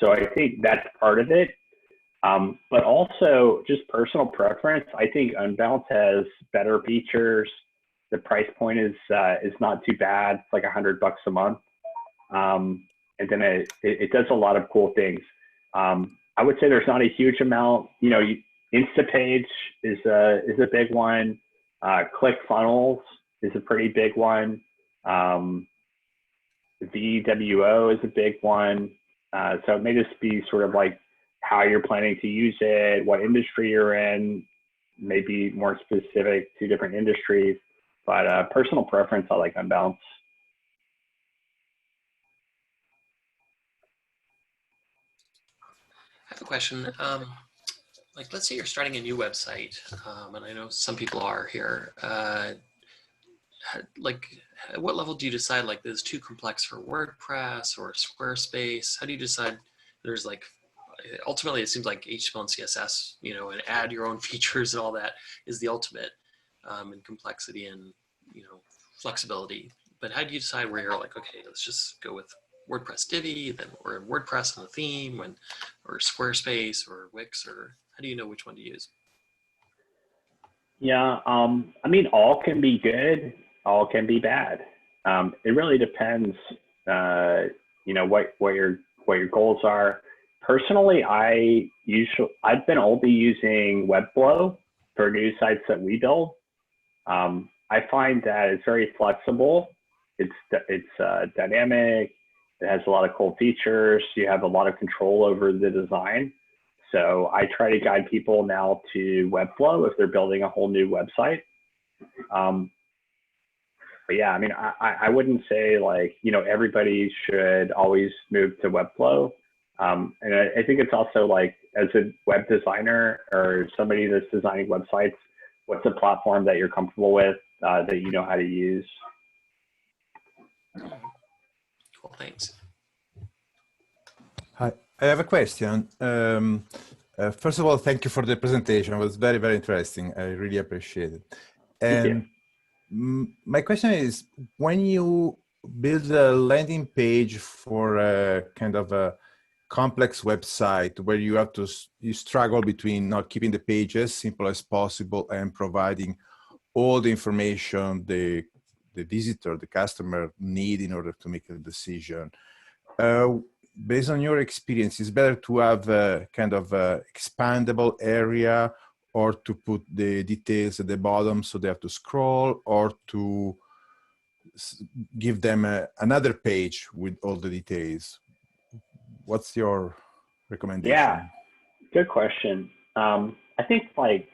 So I think that's part of it. But also just personal preference. I think Unbounce has better features. The price point is not too bad. It's like $100 a month. And then it does a lot of cool things. I would say there's not a huge amount, Instapage is a big one. ClickFunnels is a pretty big one. VWO is a big one. So it may just be sort of like how you're planning to use it, what industry you're in, maybe more specific to different industries. But personal preference, I like Unbounce. I have a question. Like, let's say you're starting a new website, and I know some people are here. Like, at what level do you decide, like, this is too complex for WordPress or Squarespace? How do you decide? There's like, ultimately it seems like HTML and CSS, and add your own features and all that is the ultimate in complexity and, flexibility. But how do you decide where you're like, okay, let's just go with WordPress Divi, then or WordPress and the theme, or Squarespace or Wix, or how do you know which one to use? Yeah, all can be good, all can be bad. It really depends, what your goals are. Personally, I've been only using Webflow for new sites that we build. I find that it's very flexible. It's dynamic. It has a lot of cool features. You have a lot of control over the design. So I try to guide people now to Webflow if they're building a whole new website. But yeah, I wouldn't say like, everybody should always move to Webflow. And I think it's also like, as a web designer or somebody that's designing websites, what's a platform that you're comfortable with, that you know how to use? Cool, thanks. Hi, I have a question. First of all, thank you for the presentation. It was very, very interesting. I really appreciate it. And my question is, when you build a landing page for a kind of a complex website where you struggle between not keeping the page as simple as possible and providing all the information the visitor, the customer need in order to make a decision. based on your experience, it's better to have a kind of expandable area, or to put the details at the bottom so they have to scroll, or to give them another page with all the details? What's your recommendation? Yeah, good question. I think, like,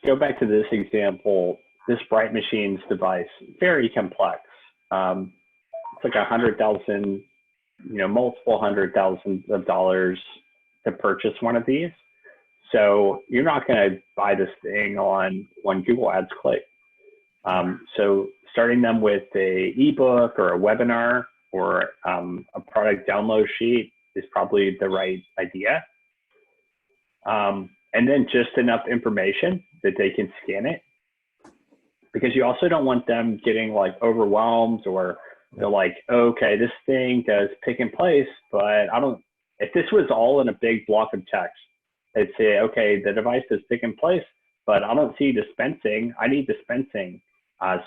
go back to this example, this Bright Machines device, very complex. It's like 100,000, multiple $100,000s of dollars to purchase one of these. So you're not going to buy this thing on one Google Ads click. So starting them with a ebook or a webinar or a product download sheet is probably the right idea. And then just enough information that they can scan it, because you also don't want them getting like overwhelmed, or they're like, okay, this thing does pick and place, but I don't, if this was all in a big block of text, they'd say, okay, the device does pick and place, but I don't see dispensing. I need dispensing.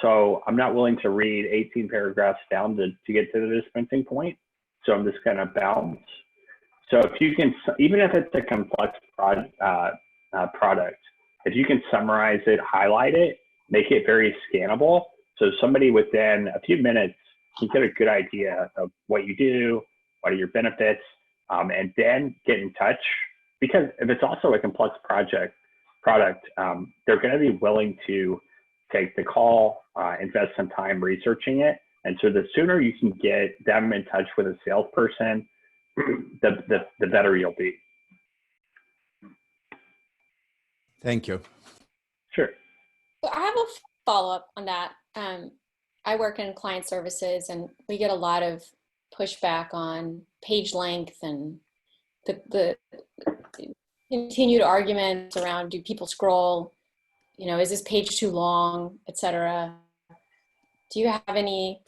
So I'm not willing to read 18 paragraphs down to get to the dispensing point. So I'm just going to bounce. So if you can, even if it's a complex product, if you can summarize it, highlight it, make it very scannable, so somebody within a few minutes can get a good idea of what you do, what are your benefits, and then get in touch. Because if it's also a complex product, they're going to be willing to take the call, invest some time researching it. And so the sooner you can get them in touch with a salesperson, the better you'll be. Thank you. Sure. So I have a follow-up on that. I work in client services, and we get a lot of pushback on page length and the continued arguments around, do people scroll? Is this page too long, etc. Do you have any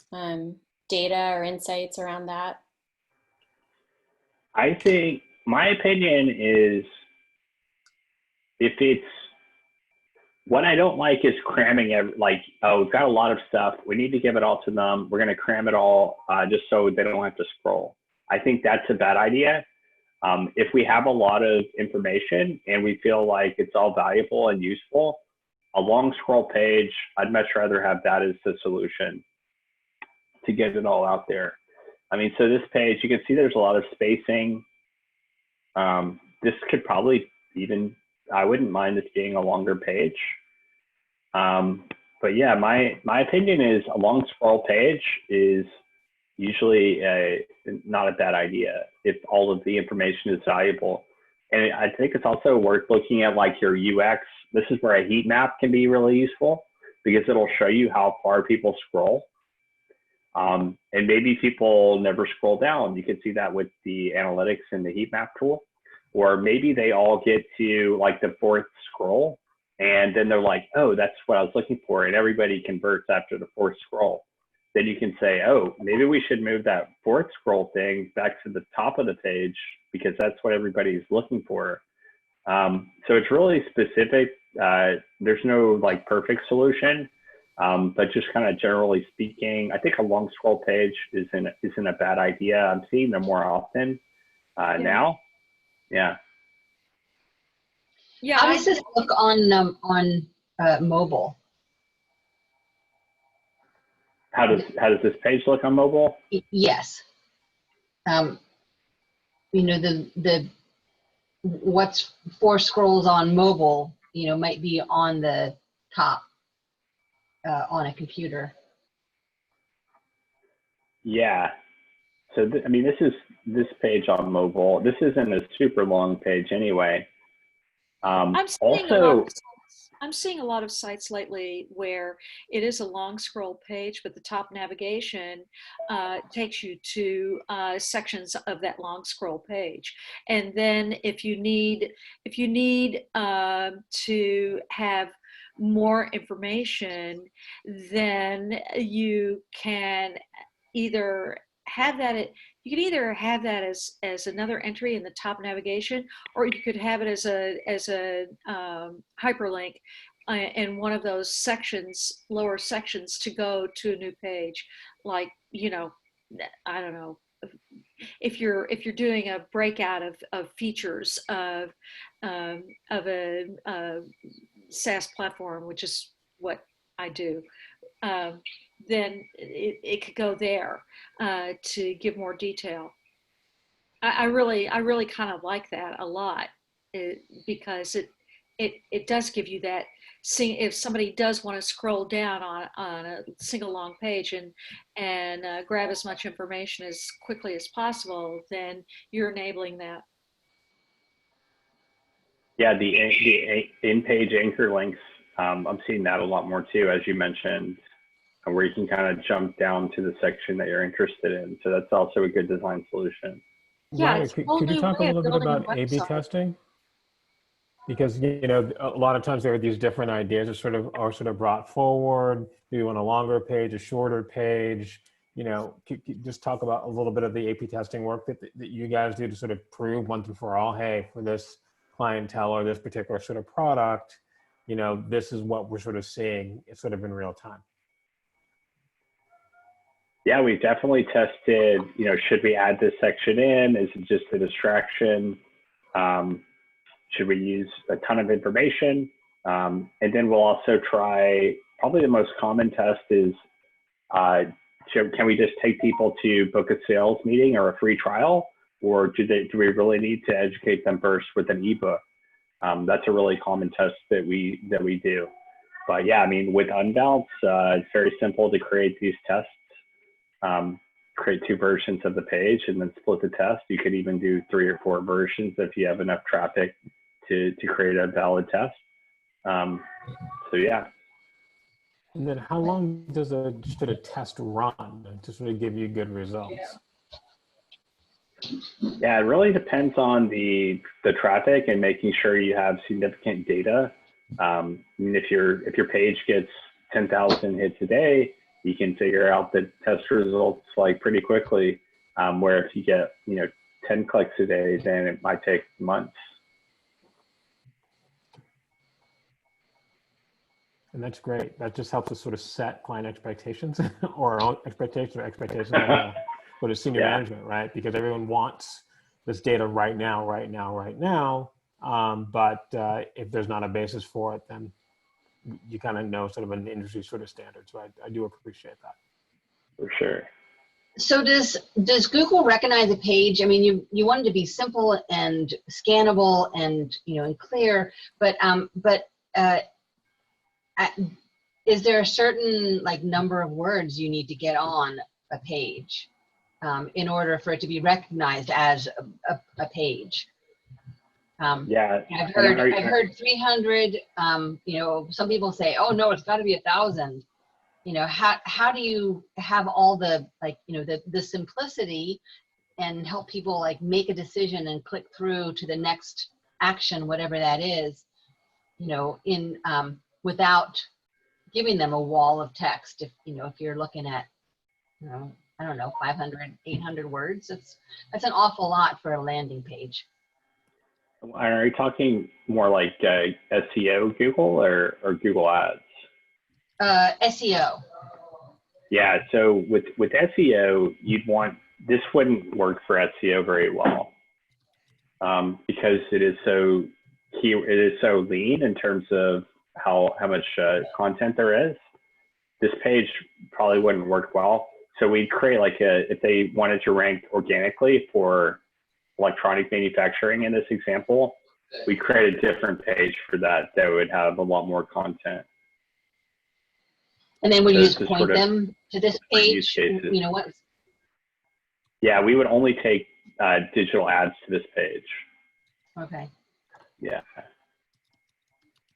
data or insights around that? I think my opinion is, if it's, what I don't like is cramming we've got a lot of stuff, we need to give it all to them, we're going to cram it all just so they don't have to scroll. I think that's a bad idea. If we have a lot of information and we feel like it's all valuable and useful, a long scroll page, I'd much rather have that as the solution to get it all out there. I mean, so this page, you can see there's a lot of spacing. This could probably even, I wouldn't mind this being a longer page. But yeah, my opinion is a long scroll page is usually not a bad idea if all of the information is valuable. And I think it's also worth looking at like your UX. This is where a heat map can be really useful, because it'll show you how far people scroll. And maybe people never scroll down. You can see that with the analytics and the heat map tool. Or maybe they all get to like the fourth scroll, and then they're like, oh, that's what I was looking for. And everybody converts after the fourth scroll. Then you can say, oh, maybe we should move that fourth scroll thing back to the top of the page, because that's what everybody's looking for. So it's really specific. There's no like perfect solution, but just kind of generally speaking, I think a long scroll page isn't a bad idea. I'm seeing them more often now. Yeah. Yeah. How does this look on mobile? How does this page look on mobile? Yes. The what's 4 scrolls on mobile, might be on the top on a computer. Yeah. So I mean, this page on mobile. This isn't a super long page anyway. I'm seeing a lot of sites lately where it is a long scroll page, but the top navigation takes you to sections of that long scroll page. And then if you need to have more information, then you can either have that as another entry in the top navigation, or you could have it as a hyperlink in one of those sections, lower sections, to go to a new page. Like, I don't know, if you're doing a breakout of features of a SaaS platform, which is what I do, then it could go there to give more detail. I really kind of like that a lot, because it does give you that. If somebody does want to scroll down on a single long page and grab as much information as quickly as possible, then you're enabling that. Yeah, the in-page anchor links, I'm seeing that a lot more too, as you mentioned, where you can kind of jump down to the section that you're interested in. So that's also a good design solution. Yeah, Ryan, it's a whole could you new talk a way of little bit building a about A/B website. testing? Because a lot of times there are these different ideas that are sort of brought forward. Do you want a longer page, a shorter page? Could just talk about a little bit of the A/B testing work that you guys do to sort of prove once and for all, hey, for this clientele or this particular sort of product, this is what we're sort of seeing sort of in real time. Yeah, we've definitely tested, should we add this section in? Is it just a distraction? Should we use a ton of information? And then we'll also try, probably the most common test is, can we just take people to book a sales meeting or a free trial? Or do we really need to educate them first with an ebook? That's a really common test that we do. But yeah, I mean, with Unbounce, it's very simple to create these tests. Create 2 versions of the page and then split the test. You could even do 3 or 4 versions if you have enough traffic to create a valid test. So yeah. And then how long does a test run to sort of give you good results? Yeah, it really depends on the traffic and making sure you have significant data. I mean, if your page gets 10,000 hits a day, you can figure out the test results like pretty quickly. Where if you get 10 clicks a day, then it might take months. And that's great. That just helps us sort of set client expectations or our own expectations of sort of senior management, right? Because everyone wants this data right now. But if there's not a basis for it, then you kind of know sort of an industry sort of standard. So I do appreciate that. For sure. So does Google recognize a page? I mean, you want it to be simple and scannable and and clear, but is there a certain number of words you need to get on a page in order for it to be recognized as a page? Yeah, I've heard 300. Some people say, oh no, it's got to be 1,000. How do you have all the the simplicity and help people make a decision and click through to the next action, whatever that is, without giving them a wall of text. If you're looking at I don't know, 500, 800 words, that's an awful lot for a landing page. Are you talking more like SEO Google or Google Ads? SEO. Yeah, so with SEO, this wouldn't work for SEO very well because it is so lean in terms of how much content there is. This page probably wouldn't work well. So we'd create if they wanted to rank organically for electronic manufacturing in this example, we create a different page for that would have a lot more content. And then would you just point them to this page? What? Yeah, we would only take digital ads to this page. Okay. Yeah.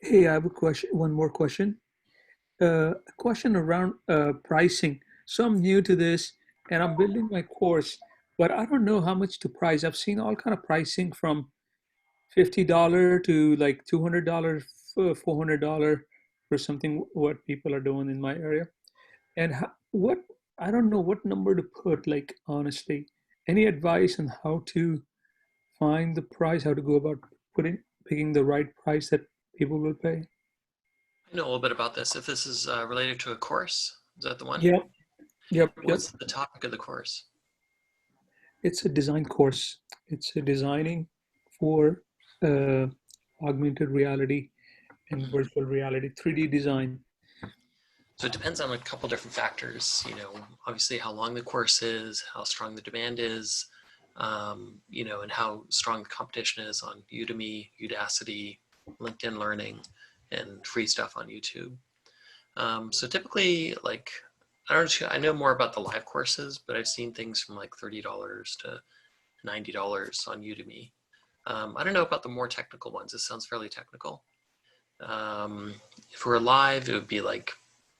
Hey, I have a question. One more question. A question around pricing. So I'm new to this and I'm building my course, but I don't know how much to price. I've seen all kind of pricing from $50 to $200, $400 for something what people are doing in my area. And I don't know what number to put, honestly. Any advice on how to find the price, how to go about picking the right price that people will pay? I know a little bit about this. If this is related to a course, is that the one? Yep. What's the topic of the course? It's a design course. It's a designing for uh, augmented reality and virtual reality, 3D design. So it depends on a couple different factors, obviously how long the course is, how strong the demand is, and how strong the competition is on Udemy, Udacity, LinkedIn Learning, and free stuff on YouTube. So typically, I know more about the live courses, but I've seen things from like $30 to $90 on Udemy. I don't know about the more technical ones. This sounds fairly technical. If we're live, it would be like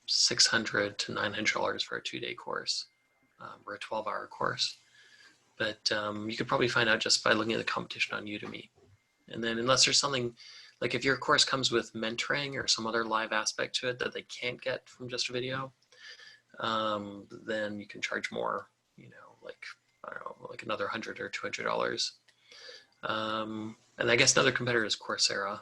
$600 to $900 for a 2-day course, or a 12-hour course. But you could probably find out just by looking at the competition on Udemy. And then unless there's something, like if your course comes with mentoring or some other live aspect to it that they can't get from just a video, then you can charge more, like, I don't know, like another $100 or $200. And I guess another competitor is Coursera.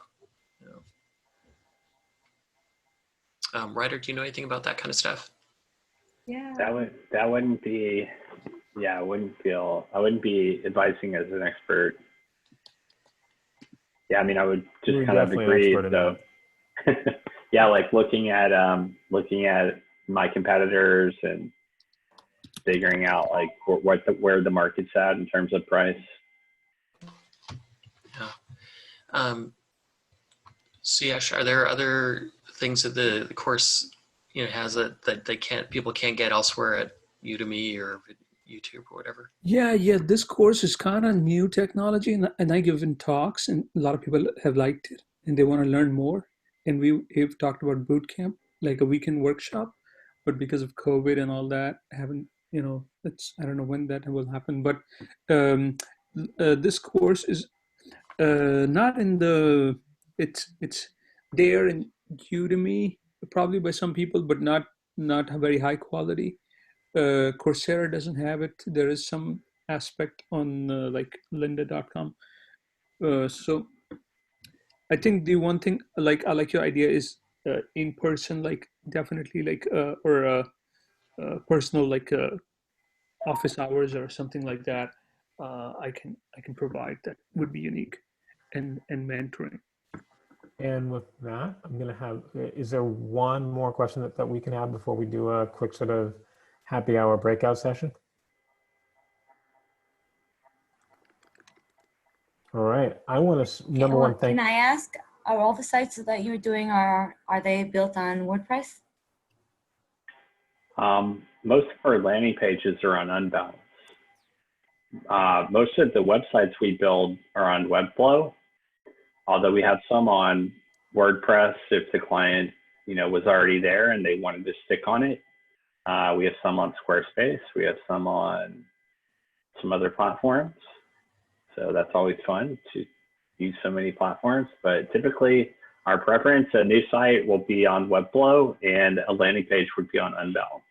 Ryder, do you know anything about that kind of stuff? Yeah. That wouldn't be, I wouldn't be advising as an expert. Yeah, I mean, I would just You're kind of definitely an agree. expert in So, yeah, like looking at my competitors and figuring out like where the market's at in terms of price. Yeah. So yeah, are there other things that the course has that people can't get elsewhere at Udemy or YouTube or whatever? Yeah. This course is kind of new technology, and I given talks, and a lot of people have liked it, and they want to learn more. And we've talked about boot camp, like a weekend workshop, but because of COVID and all that, I haven't. I don't know when that will happen. But this course is not in the. It's there in Udemy, probably by some people, but not very high quality. Coursera doesn't have it. There is some aspect on like lynda.com. So I think the one thing I like your idea is in person, like definitely like or personal like office hours or something like that. I can provide that would be unique and mentoring. And with that, I'm going to have, is there one more question that we can have before we do a quick sort of happy hour breakout session? All right. I want to, number one, thank. Can I ask, are all the sites that you're doing, are they built on WordPress? Most of our landing pages are on Unbounce. Most of the websites we build are on Webflow, although we have some on WordPress if the client, was already there and they wanted to stick on it. We have some on Squarespace. We have some on some other platforms. So that's always fun to use so many platforms. But typically, our preference, a new site will be on Webflow and a landing page would be on Unbounce.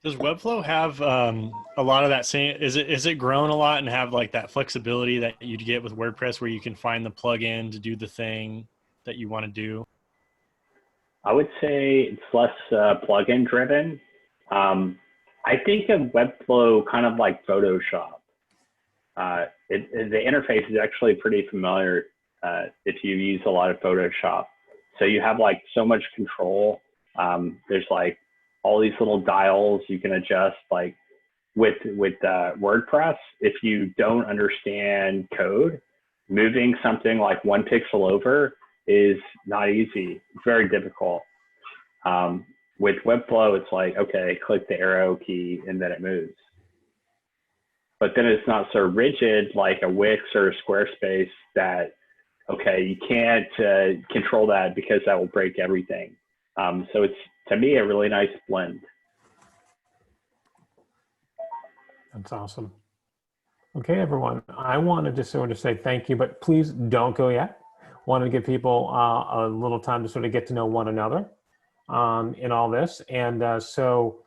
Does Webflow have a lot of that same? Is it grown a lot and have like that flexibility that you'd get with WordPress, where you can find the plugin to do the thing that you want to do? I would say it's less plugin driven. I think of Webflow kind of like Photoshop. The interface is actually pretty familiar if you use a lot of Photoshop. So you have like so much control. There's like all these little dials you can adjust. Like with WordPress, if you don't understand code, moving something like 1 pixel over is not easy. It's very difficult. With Webflow, it's like, okay, click the arrow key and then it moves. But then it's not so rigid like a Wix or a Squarespace that, okay, you can't control that because that will break everything. So it's, to me, a really nice blend. That's awesome. Okay, everyone. I wanted to sort of say thank you, but please don't go yet. Want to give people a little time to sort of get to know one another in all this. And so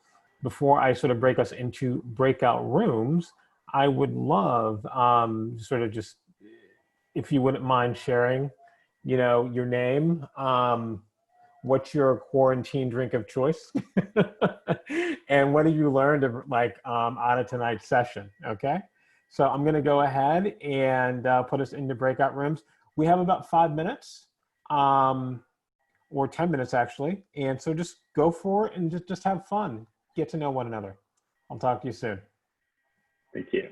before I sort of break us into breakout rooms, I would love sort of just, if you wouldn't mind sharing, your name, what's your quarantine drink of choice? And what have you learned out of tonight's session? Okay. So I'm going to go ahead and put us into breakout rooms. We have about 5 minutes, or 10 minutes actually. And so just go for it and just have fun. Get to know one another. I'll talk to you soon. Thank you.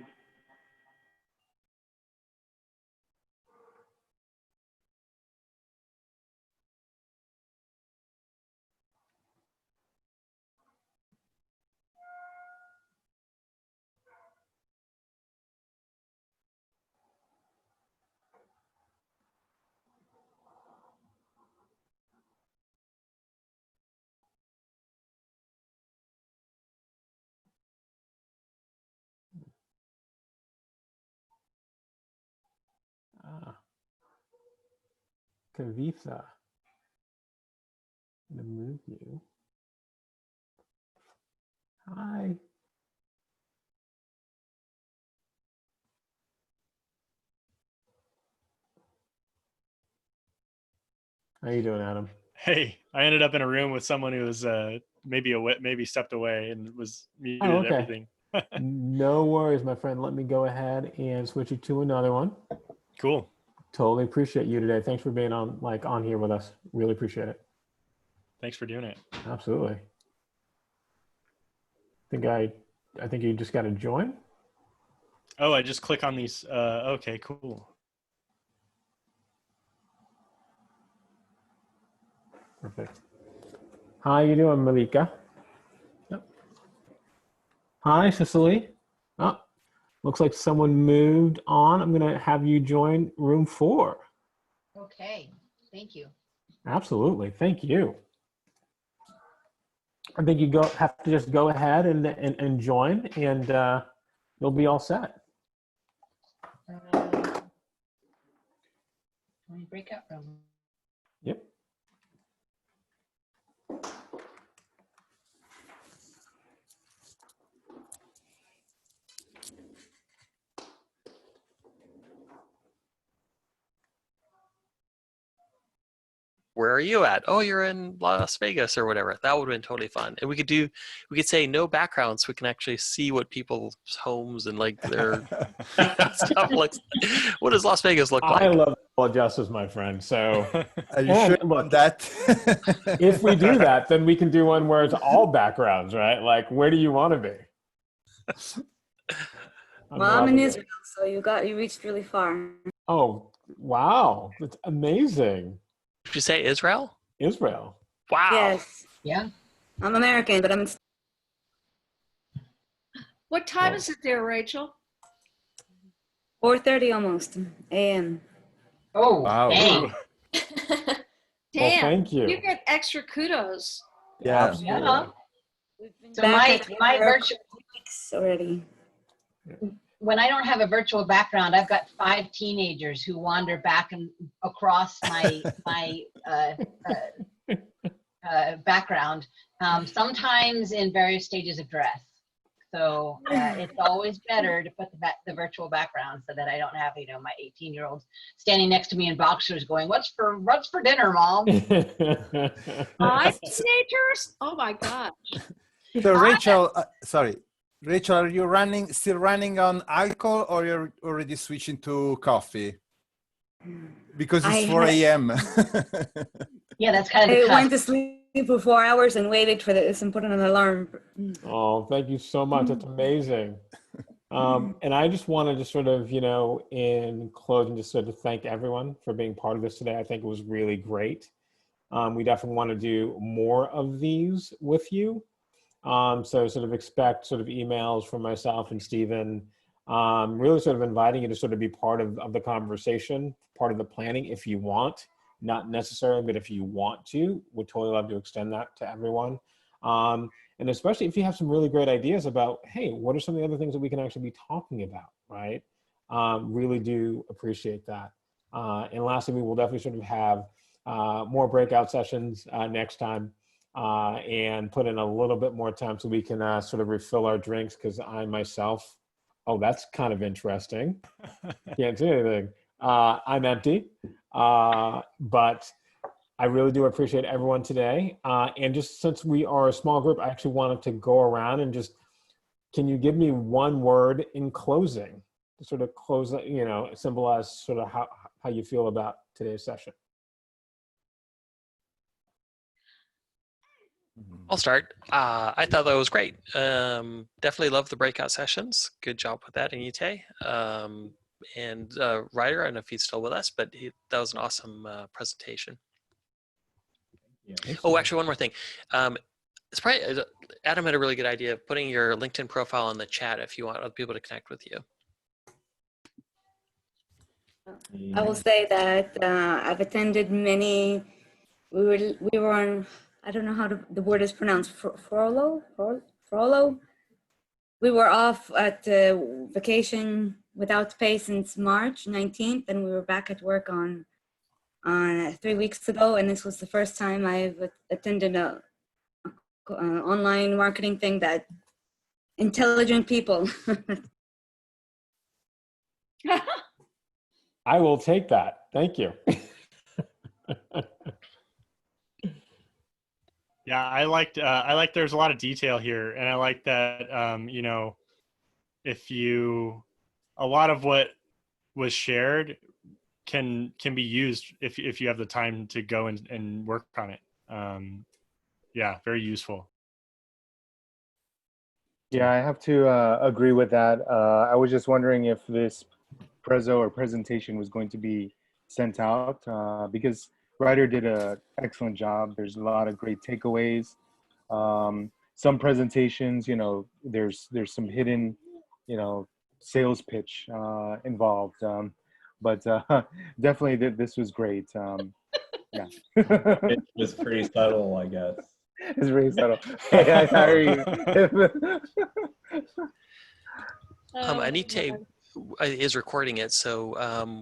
Kavitha. I'm gonna move you. Hi. How you doing, Adam? Hey, I ended up in a room with someone who was maybe stepped away and was muted Oh, and okay. everything. No worries, my friend. Let me go ahead and switch you to another one. Cool. Totally appreciate you today. Thanks for being on here with us. Really appreciate it. Thanks for doing it. Absolutely. I think you just got to join. Oh, I just click on these. Okay, cool. Perfect. How you doing, Malika? Yep. Hi, Cicely. Oh, looks like someone moved on. I'm going to have you join room 4. Okay, thank you. Absolutely. Thank you. I think you have to just go ahead and join, and you'll be all set. Breakout room. Yep. Where are you at? Oh, you're in Las Vegas or whatever. That would have been totally fun. And we could say no background so we can actually see what people's homes and like their stuff looks like. What does Las Vegas look like? I love all justice, my friend. So Are you sure about that? if we do that, then we can do one where it's all backgrounds, right? Like, where do you want to be? Well, I'm in Israel, so you reached really far. Oh, wow. That's amazing. Did you say Israel? Israel. Wow. Yes. Yeah. I'm American, but I'm in. What time is it there, Rachel? 4:30 almost a.m. Oh, Wow. dang. Well, Damn. thank you. You get extra kudos. Yeah. Absolutely. Yeah. We've been So back my for virtual, weeks already. when I don't have a virtual background, I've got 5 teenagers who wander back and across my background, sometimes in various stages of dress. So it's always better to put the virtual background so that I don't have my 18-year-olds standing next to me in boxers going, "What's for dinner, Mom?" 5 teenagers? Oh my gosh. So Rachel, Rachel, are you still running on alcohol, or you're already switching to coffee? Because it's 4 a.m. Yeah, that's kind of the I cusp. went to sleep for 4 hours and waited for this and put on an alarm. Oh, thank you so much. That's amazing. And I just wanted to sort of, in closing, just sort of thank everyone for being part of this today. I think it was really great. We definitely want to do more of these with you. So sort of expect sort of emails from myself and Stephen, really sort of inviting you to sort of be part of the conversation, part of the planning if you want, not necessarily, but if you want to, we'd totally love to extend that to everyone. And especially if you have some really great ideas about, hey, what are some of the other things that we can actually be talking about, right? Really do appreciate that. And lastly, we will definitely sort of have more breakout sessions next time. And put in a little bit more time so we can sort of refill our drinks, because I myself, oh, that's kind of interesting. Can't do anything. I'm empty. But I really do appreciate everyone today. And just since we are a small group, I actually wanted to go around and just, can you give me one word in closing to sort of close, symbolize sort of how you feel about today's session? I'll start. I thought that was great. Definitely love the breakout sessions. Good job with that, Anite. And Ryder, I don't know if he's still with us, but that was an awesome presentation. Yeah. Oh, actually, one more thing. It's probably Adam had a really good idea of putting your LinkedIn profile in the chat if you want other people to connect with you. I will say that I've attended many. We were on. I don't know how the word is pronounced. Frollo. We were off at vacation without pay since March 19th, and we were back at work on 3 weeks ago. And this was the first time I've attended a online marketing thing that intelligent people. I will take that. Thank you. Yeah, I liked there's a lot of detail here, and I like that a lot of what was shared can be used if you have the time to go and work on it. Yeah, very useful. Yeah, I have to agree with that. I was just wondering if this presentation was going to be sent out because Ryder did an excellent job. There's a lot of great takeaways. Some presentations, there's some hidden, sales pitch involved. But definitely this was great. Yeah. It was pretty subtle, I guess. It's really subtle. Hey, I hire you. Anite is recording it, so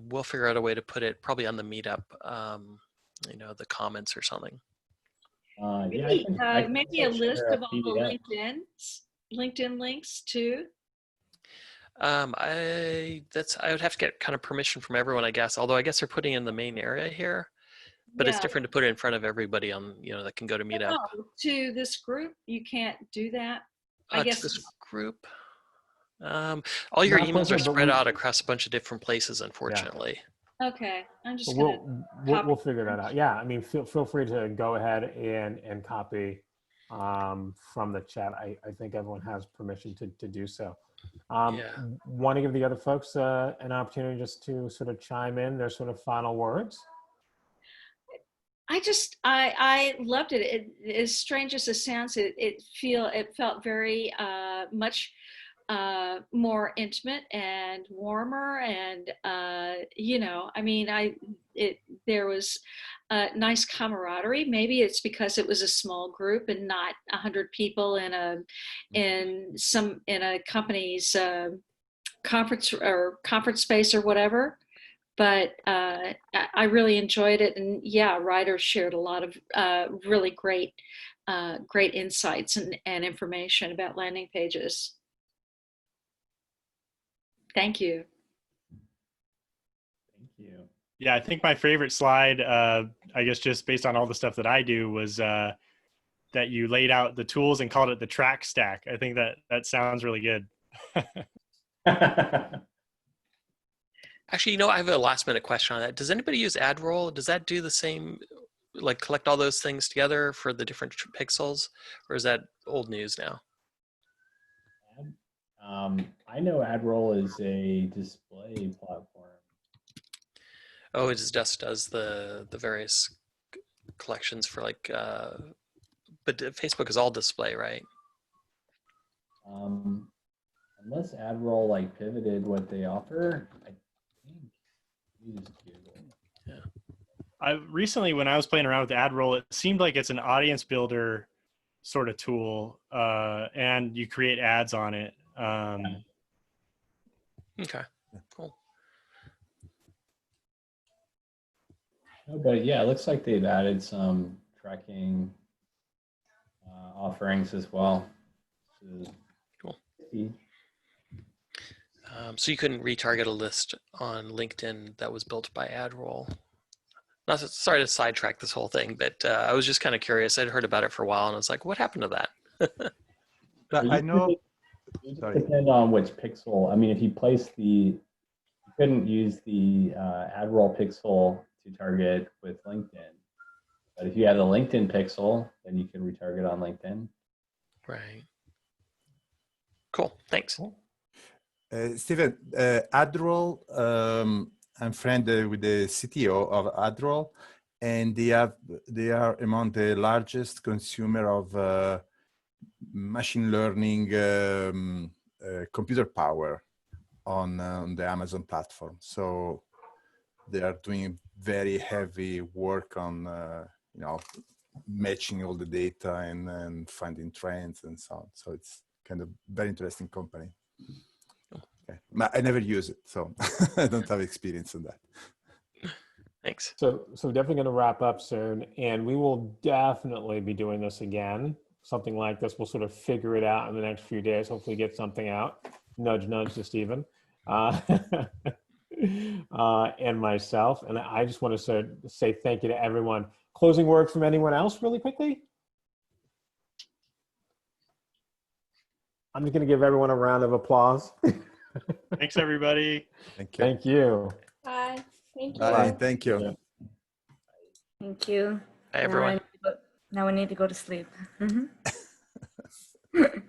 we'll figure out a way to put it probably on the meetup, the comments or something. Maybe a list of all the LinkedIn links too. I would have to get kind of permission from everyone, I guess. Although I guess they're putting in the main area here, but it's different to put it in front of everybody on that can go to meetup. No, to this group, you can't do that. I guess to this group. All your emails are spread out across a bunch of different places, unfortunately. Yeah. Okay, I'm just we'll figure that out. Yeah, I mean, feel free to go ahead and copy from the chat. I think everyone has permission to do so. Want to give the other folks an opportunity just to sort of chime in their sort of final words? I loved it. As strange as it sounds, it felt very much more intimate and warmer, and there was a nice camaraderie. Maybe it's because it was a small group and not 100 people in a company's conference space or whatever. But I really enjoyed it, and Ryder shared a lot of really great insights and information about landing pages. Thank you. Thank you. Yeah, I think my favorite slide, I guess just based on all the stuff that I do, was that you laid out the tools and called it the track stack. I think that sounds really good. Actually, I have a last minute question on that. Does anybody use AdRoll? Does that do the same, like collect all those things together for the different pixels, or is that old news now? I know AdRoll is a display platform. Oh, it just does the various collections for but Facebook is all display, right? Unless AdRoll pivoted what they offer, I think you just Google. Yeah. Recently, when I was playing around with AdRoll, it seemed like it's an audience builder sort of tool, and you create ads on it. Okay, cool. But yeah, it looks like they've added some tracking offerings as well. Cool. So you couldn't retarget a list on LinkedIn that was built by AdRoll. sorry to sidetrack this whole thing, but I was just kind of curious. I'd heard about it for a while, and I was like, what happened to that? But I know. It just Sorry. depend on which pixel. I mean, if you place you couldn't use the ad roll pixel to target with LinkedIn. But if you had a LinkedIn pixel, then you can retarget on LinkedIn. Right. Cool. Thanks. Stephen, AdRoll, I'm friend with the CTO of AdRoll, and they are among the largest consumer of machine learning computer power on the Amazon platform. So they are doing very heavy work on matching all the data and finding trends and so on. So it's kind of very interesting company. Okay. I never use it, so I don't have experience in that. Thanks. So definitely going to wrap up soon, and we will definitely be doing this again. Something like this, we'll sort of figure it out in the next few days. Hopefully, get something out. Nudge, nudge to Stephen and myself. And I just want to say thank you to everyone. Closing words from anyone else, really quickly. I'm just going to give everyone a round of applause. Thanks, everybody. Thank you. Thank you. Bye. Thank you. Bye. Thank you. Yeah. Thank you. Bye, everyone. Now I need to go to sleep. Okay.